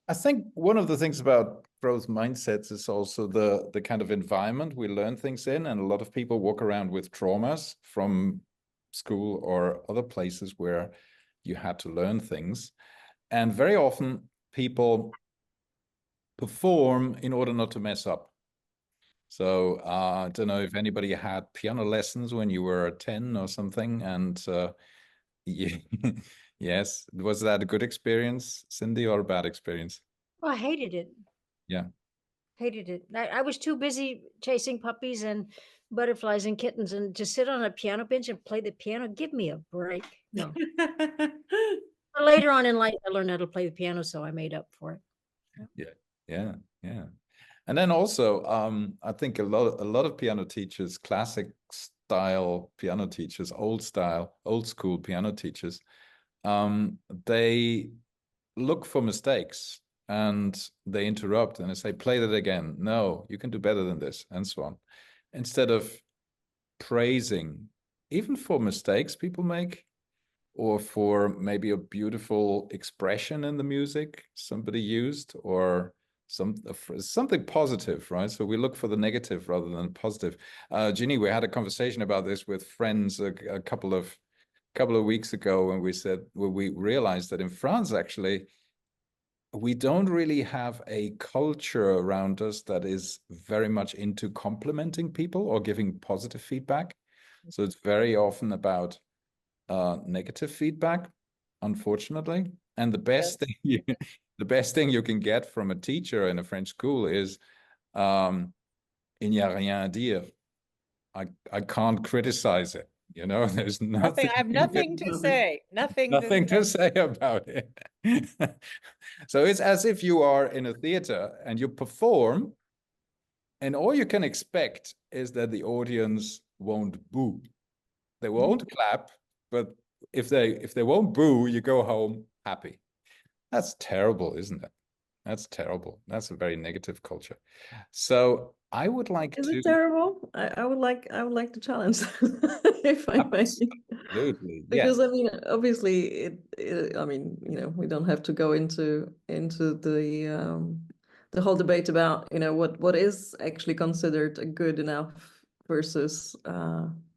I think one of the things about growth mindsets is also the kind of environment we learn things in. And a lot of people walk around with traumas from school or other places where you had to learn things. And very often people perform in order not to mess up. So I don't know if anybody had piano lessons when you were 10 or something. And yes, was that a good experience, Cindy, or a bad experience? Oh, I hated it. Yeah. Hated it. I was too busy chasing puppies and butterflies and kittens and to sit on a piano bench and play the piano. Give me a break. No. But later on in life, I learned how to play the piano, so I made up for it. Yeah. And then also, I think a lot of piano teachers, classic style piano teachers, old school piano teachers, they look for mistakes and they interrupt and they say, play that again. No, you can do better than this, and so on. Instead of praising, even for mistakes people make, or for maybe a beautiful expression in the music somebody used, or something positive, right? So we look for the negative rather than positive. Ginny, we had a conversation about this with friends a couple of weeks ago, when we realized that in France, actually, we don't really have a culture around us that is very much into complimenting people or giving positive feedback. So it's very often about negative feedback, unfortunately. And the best thing you can get from a teacher in a French school is il n'y a rien à dire. I can't criticize it. You know, there's nothing. I have nothing to say. Nothing to say about it. So it's as if you are in a theater and you perform, and all you can expect is that the audience won't boo. They won't clap, but if they won't boo, you go home happy. That's terrible, isn't it? That's terrible. That's a very negative culture. So I would like Is to. it terrible? I would like to challenge if I may. Absolutely. Because Yes. I mean, obviously, I mean, you know, we don't have to go into the whole debate about, you know, what is actually considered a good enough versus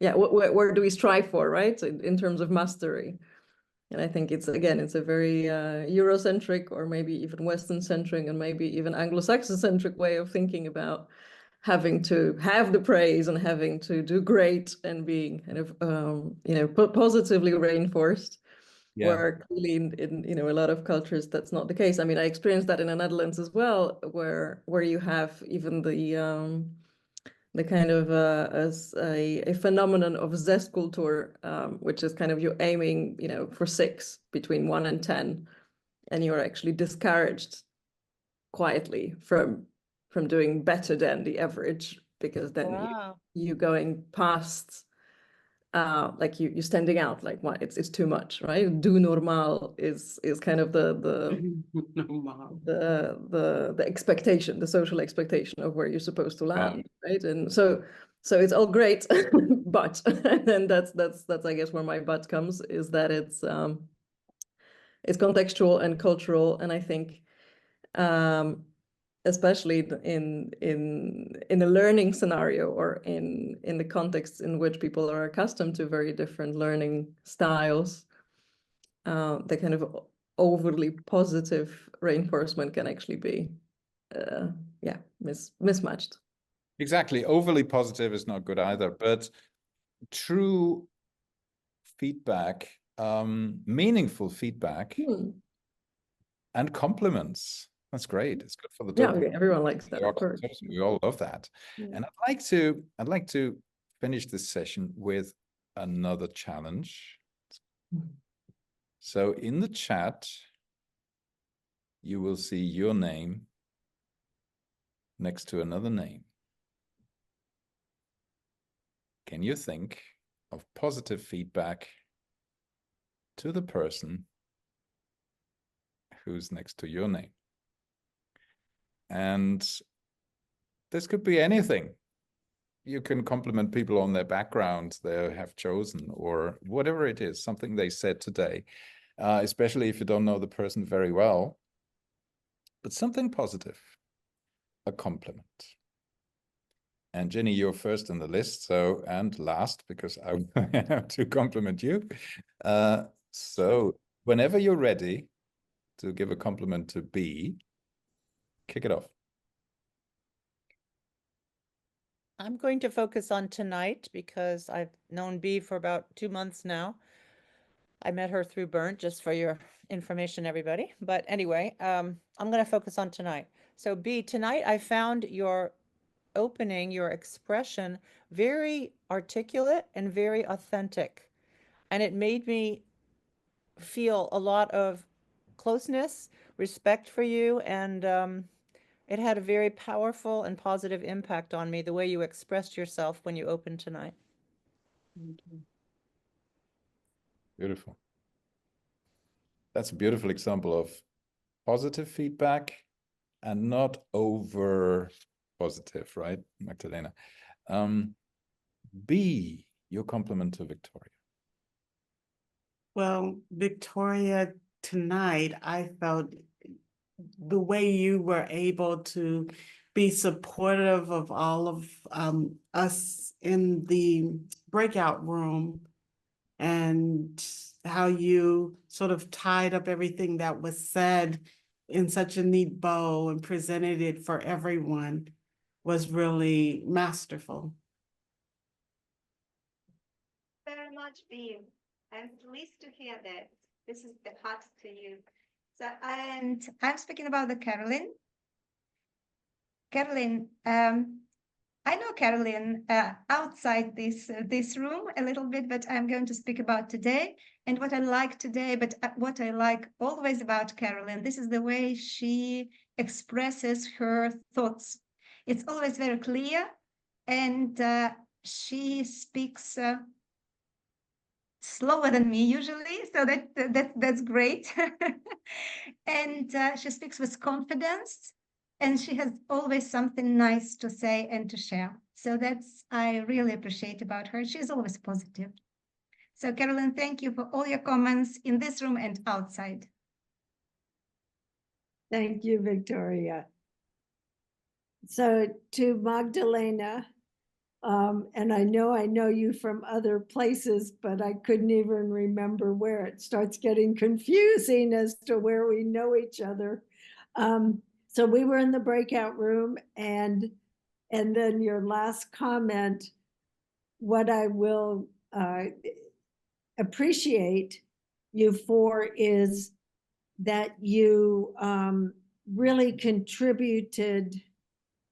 yeah, where do we strive for, right? In terms of mastery. And I think it's a very Eurocentric, or maybe even Western centric, and maybe even Anglo-Saxon centric way of thinking about having to have the praise and having to do great and being kind of you know, positively reinforced. Yeah. Where clearly in you know, a lot of cultures that's not the case. I mean, I experienced that in the Netherlands as well, where you have even the kind of as a phenomenon of zeskultur, which is kind of you aiming, you know, for 6 between 1 and 10, and you're actually discouraged quietly from doing better than the average, because then you going past like you standing out, like what it's too much, right? Do normal is kind of the expectation, the social expectation of where you're supposed to land, right? And so it's all great, but and that's I guess where my but comes, is that it's contextual and cultural, and I think especially in a learning scenario, or in the context in which people are accustomed to very different learning styles, the kind of overly positive reinforcement can actually be yeah, mismatched. Exactly. Overly positive is not good either, but true feedback, meaningful feedback, and compliments. That's great. It's good for the Yeah, dopamine. everyone likes that, of course. We all love that. Yeah. And I'd like to finish this session with another challenge. So in the chat, you will see your name next to another name. Can you think of positive feedback to the person who's next to your name? And this could be anything. You can compliment people on their backgrounds they have chosen, or whatever it is, something they said today, especially if you don't know the person very well, but something positive, a compliment. And Jenny, you're first on the list, so, and last, because I have to compliment you. So whenever you're ready to give a compliment to Bee, kick it off. I'm going to focus on tonight because I've known Bee for about 2 months now. I met her through Bernd, just for your information, everybody. But anyway, I'm going to focus on tonight. So Bee, tonight I found your opening, your expression, very articulate and very authentic. And it made me feel a lot of closeness, respect for you, and it had a very powerful and positive impact on me, the way you expressed yourself when you opened tonight. Beautiful. That's a beautiful example of positive feedback and not over positive, right, Magdalena? B, your compliment to Victoria. Well, Victoria, tonight I felt the way you were able to be supportive of all of us in the breakout room, and how you sort of tied up everything that was said in such a neat bow and presented it for everyone was really masterful. Very much, Bee. I'm pleased to hear that. This is the heart to you. So, and I'm speaking about the Carolyn. Carolyn, I know Carolyn outside this room a little bit, but I'm going to speak about today and what I like today, but what I like always about Carolyn. This is the way she expresses her thoughts. It's always very clear, and she speaks slower than me usually, so that's great. And she speaks with confidence, and she has always something nice to say and to share. So that's I really appreciate about her. She's always positive. So Carolyn, thank you for all your comments in this room and outside. Thank you, Victoria. So to Magdalena, and I know you from other places, but I couldn't even remember where. It starts getting confusing as to where we know each other. So we were in the breakout room, and then your last comment, what I will appreciate you for is that you really contributed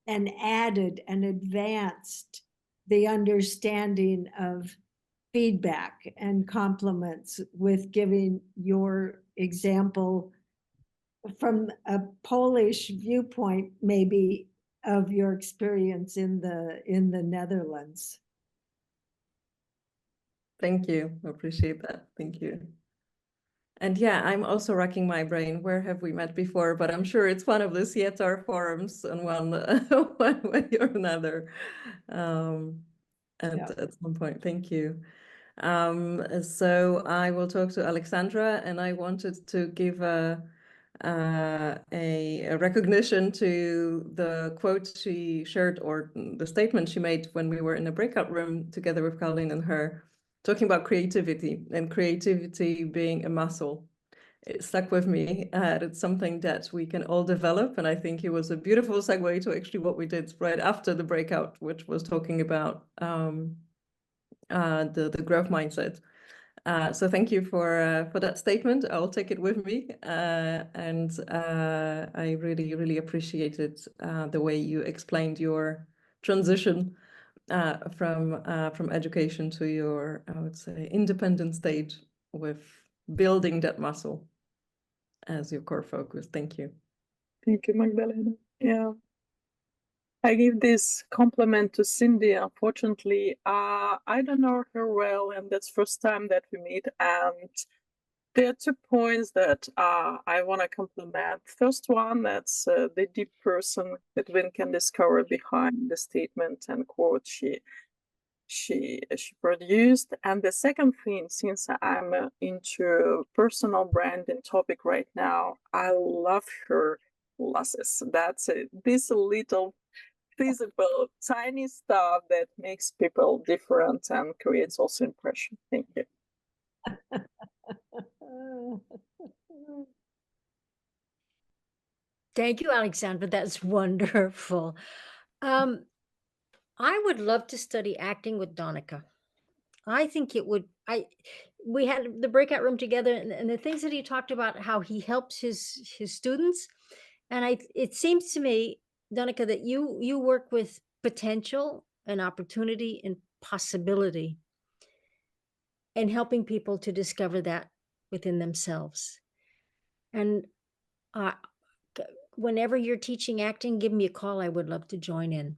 and added and advanced the understanding of feedback and compliments with giving your example from a Polish viewpoint, maybe, of your experience in the Netherlands. Thank you. I appreciate that. Thank you. And yeah, I'm also racking my brain. Where have we met before? But I'm sure it's one of the theater forums on one way or another. At some point. Thank you. So I will talk to Alexandra, and I wanted to give a recognition to the quote she shared, or the statement she made when we were in a breakout room together with Colleen and her, talking about creativity and creativity being a muscle. it stuck with me. It's something that we can all develop. And I think it was a beautiful segue to actually what we did right after the breakout, which was talking about the growth mindset. So thank you for that statement. I'll take it with me. And I really, really appreciated the way you explained your transition from education to your, I would say, independent stage with building that muscle as your core focus. Thank you. Thank you, Magdalena. Yeah. I give this compliment to Cindy. Unfortunately, I don't know her well, and that's first time that we meet. And there are 2 points that I want to compliment. First one, that's the deep person that one can discover behind the statement and quote she produced. And the second thing, since I'm into personal branding topic right now, I love her glasses. That's this little visible tiny stuff that makes people different and creates also impression. Thank you. Thank you, Alexandra. That's wonderful. I would love to study acting with Donica. I think it would. We had the breakout room together, and the things that he talked about, how he helps his students, and it seems to me, Donica, that you work with potential and opportunity and possibility, and helping people to discover that within themselves. And whenever you're teaching acting, give me a call. I would love to join in.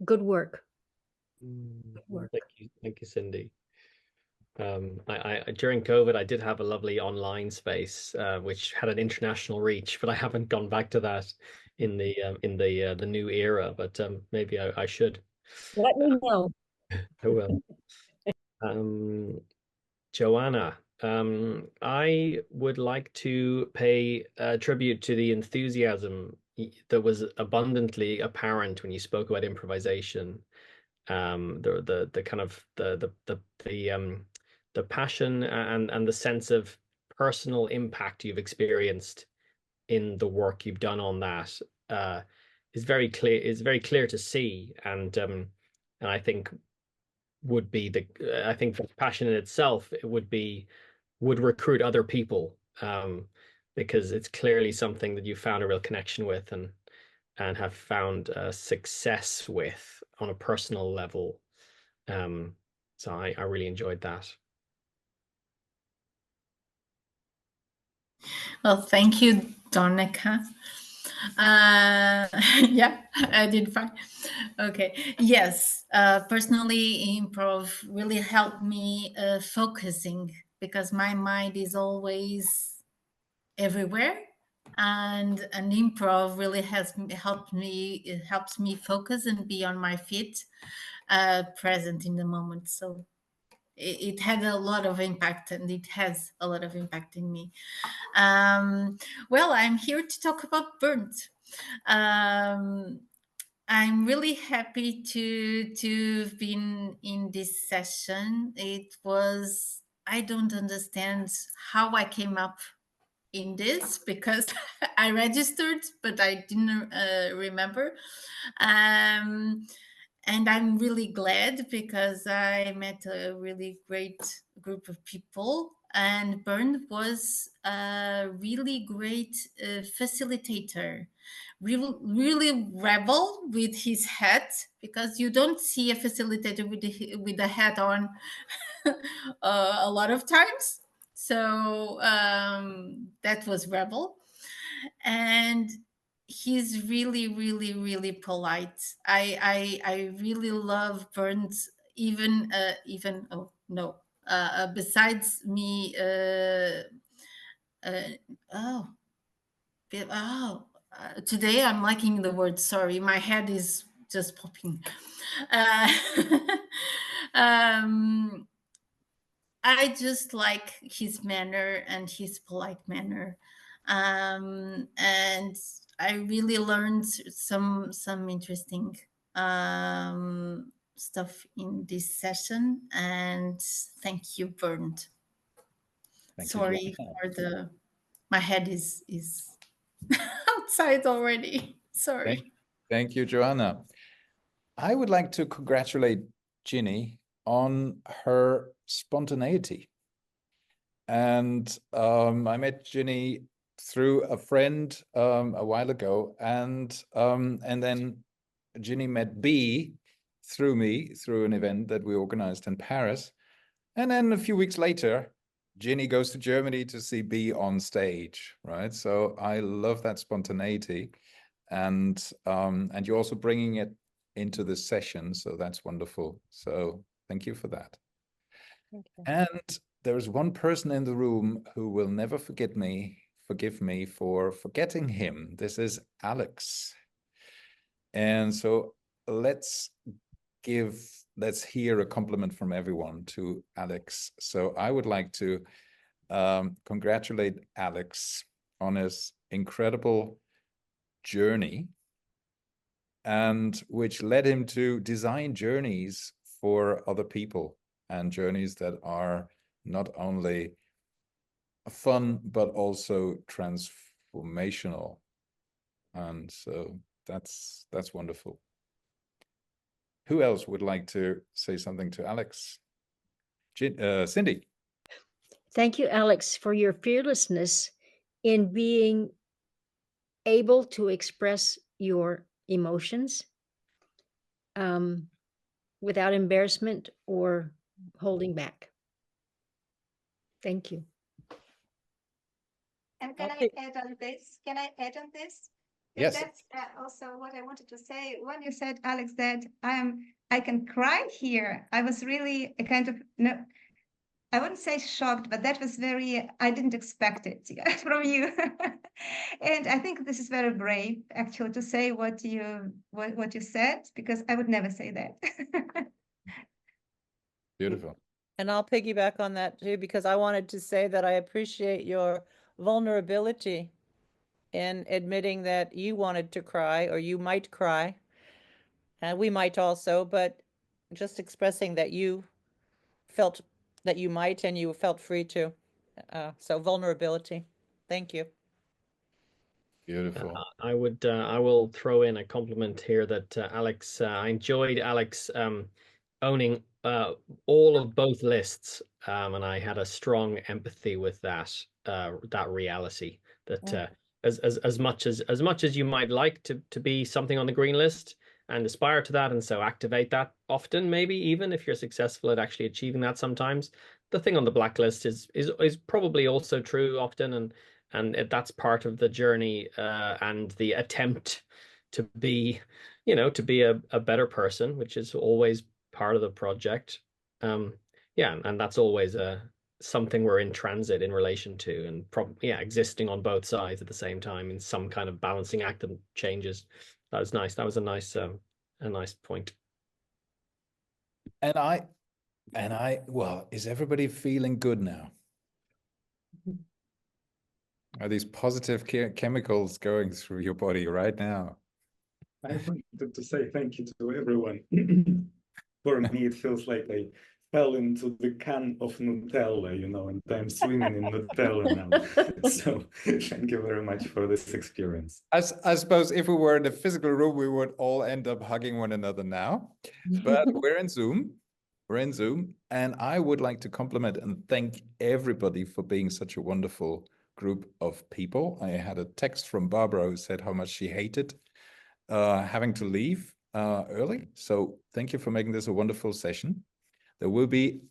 Good work. Good work. Thank you, Cindy. I during COVID, I did have a lovely online space which had an international reach, but I haven't gone back to that in the new era. But maybe I should. Let me know. I will. Joanna, I would like to pay tribute to the enthusiasm that was abundantly apparent when you spoke about improvisation. The kind of the passion and the sense of personal impact you've experienced in the work you've done on that is very clear to see, and I think I think passion in itself, it would recruit other people, because it's clearly something that you found a real connection with and have found success with on a personal level. So I really enjoyed that. Well, thank you, Donica. Yeah, I did fine. Okay. Yes. Personally, improv really helped me focusing, because my mind is always everywhere, and improv really helps me focus and be on my feet, present in the moment. So it had a lot of impact, and it has a lot of impact in me. Well, I'm here to talk about Bernd. I'm really happy to have been in this session. I don't understand how I came up in this, because I registered, but I didn't remember. And I'm really glad, because I met a really great group of people, and Bernd was a really great facilitator, really rebel with his hat, because you don't see a facilitator with a hat on a lot of times. So that was rebel. And he's really polite. I really love Bernd, even oh no, besides me today I'm liking the word, sorry, my head is just popping. I just like his manner and his polite manner, and I really learned some interesting stuff in this session. And thank you, Bernd. Sorry for my head is outside already. Sorry. Thank you, Joanna. I would like to congratulate Ginny on her spontaneity. And I met Ginny through a friend a while ago, and then Ginny met Bee through me, through an event that we organized in Paris. And then a few weeks later, Ginny goes to Germany to see Bee on stage, right? So I love that spontaneity, and you're also bringing it into this session, so that's wonderful. So thank you for that. And there is one person in the room who will never forgive me for forgetting him. This is Alex. And so let's hear a compliment from everyone to Alex. So I would like to congratulate Alex on his incredible journey, and which led him to design journeys for other people, and journeys that are not only fun but also transformational. And so that's wonderful. Who else would like to say something to Alex? Cindy. Thank you, Alex, for your fearlessness in being able to express your emotions without embarrassment or holding back. Thank you. And can I add on this? Can I add on this? Yes. That's also what I wanted to say. When you said, Alex, that I can cry here, I was really a kind of, no, I wouldn't say shocked, but that was very, I didn't expect it from you. And I think this is very brave, actually, to say what you said, because I would never say that. Beautiful. And I'll piggyback on that too, because I wanted to say that I appreciate your vulnerability in admitting that you wanted to cry, or you might cry, and we might also, but just expressing that you felt that you might, and you felt free to. So vulnerability. Thank you. Beautiful. I will throw in a compliment here that Alex, I enjoyed Alex owning all of both lists, and I had a strong empathy with that reality that as much as you might like to be something on the green list and aspire to that, and so activate that often, maybe even if you're successful at actually achieving that, sometimes the thing on the blacklist is probably also true often, and that's part of the journey and the attempt to be, to be a better person, which is always part of the project. Yeah, and that's always something we're in transit in relation to, and probably existing on both sides at the same time in some kind of balancing act of changes. That was nice. That was a nice point. And I, well, is everybody feeling good now? Are these positive chemicals going through your body right now? I wanted to say thank you to everyone. For me, it feels like I fell into the can of Nutella, and I'm swimming in Nutella now. So thank you very much for this experience. I suppose if we were in the physical room, we would all end up hugging one another now. But we're in Zoom. We're in Zoom. And I would like to compliment and thank everybody for being such a wonderful group of people. I had a text from Barbara who said how much she hated having to leave early. So thank you for making this a wonderful session. There will be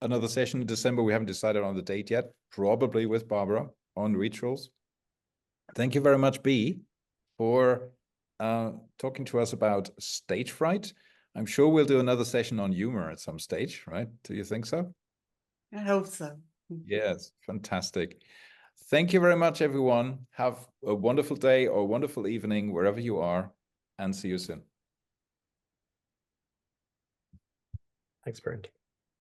another session in December. We haven't decided on the date yet, probably with Barbara on rituals. Thank you very much, Bee, for talking to us about stage fright. I'm sure we'll do another session on humor at some stage, right? Do you think so? I hope so. Yes, fantastic. Thank you very much, everyone. Have a wonderful day or wonderful evening wherever you are, and see you soon. Thanks, Bernd.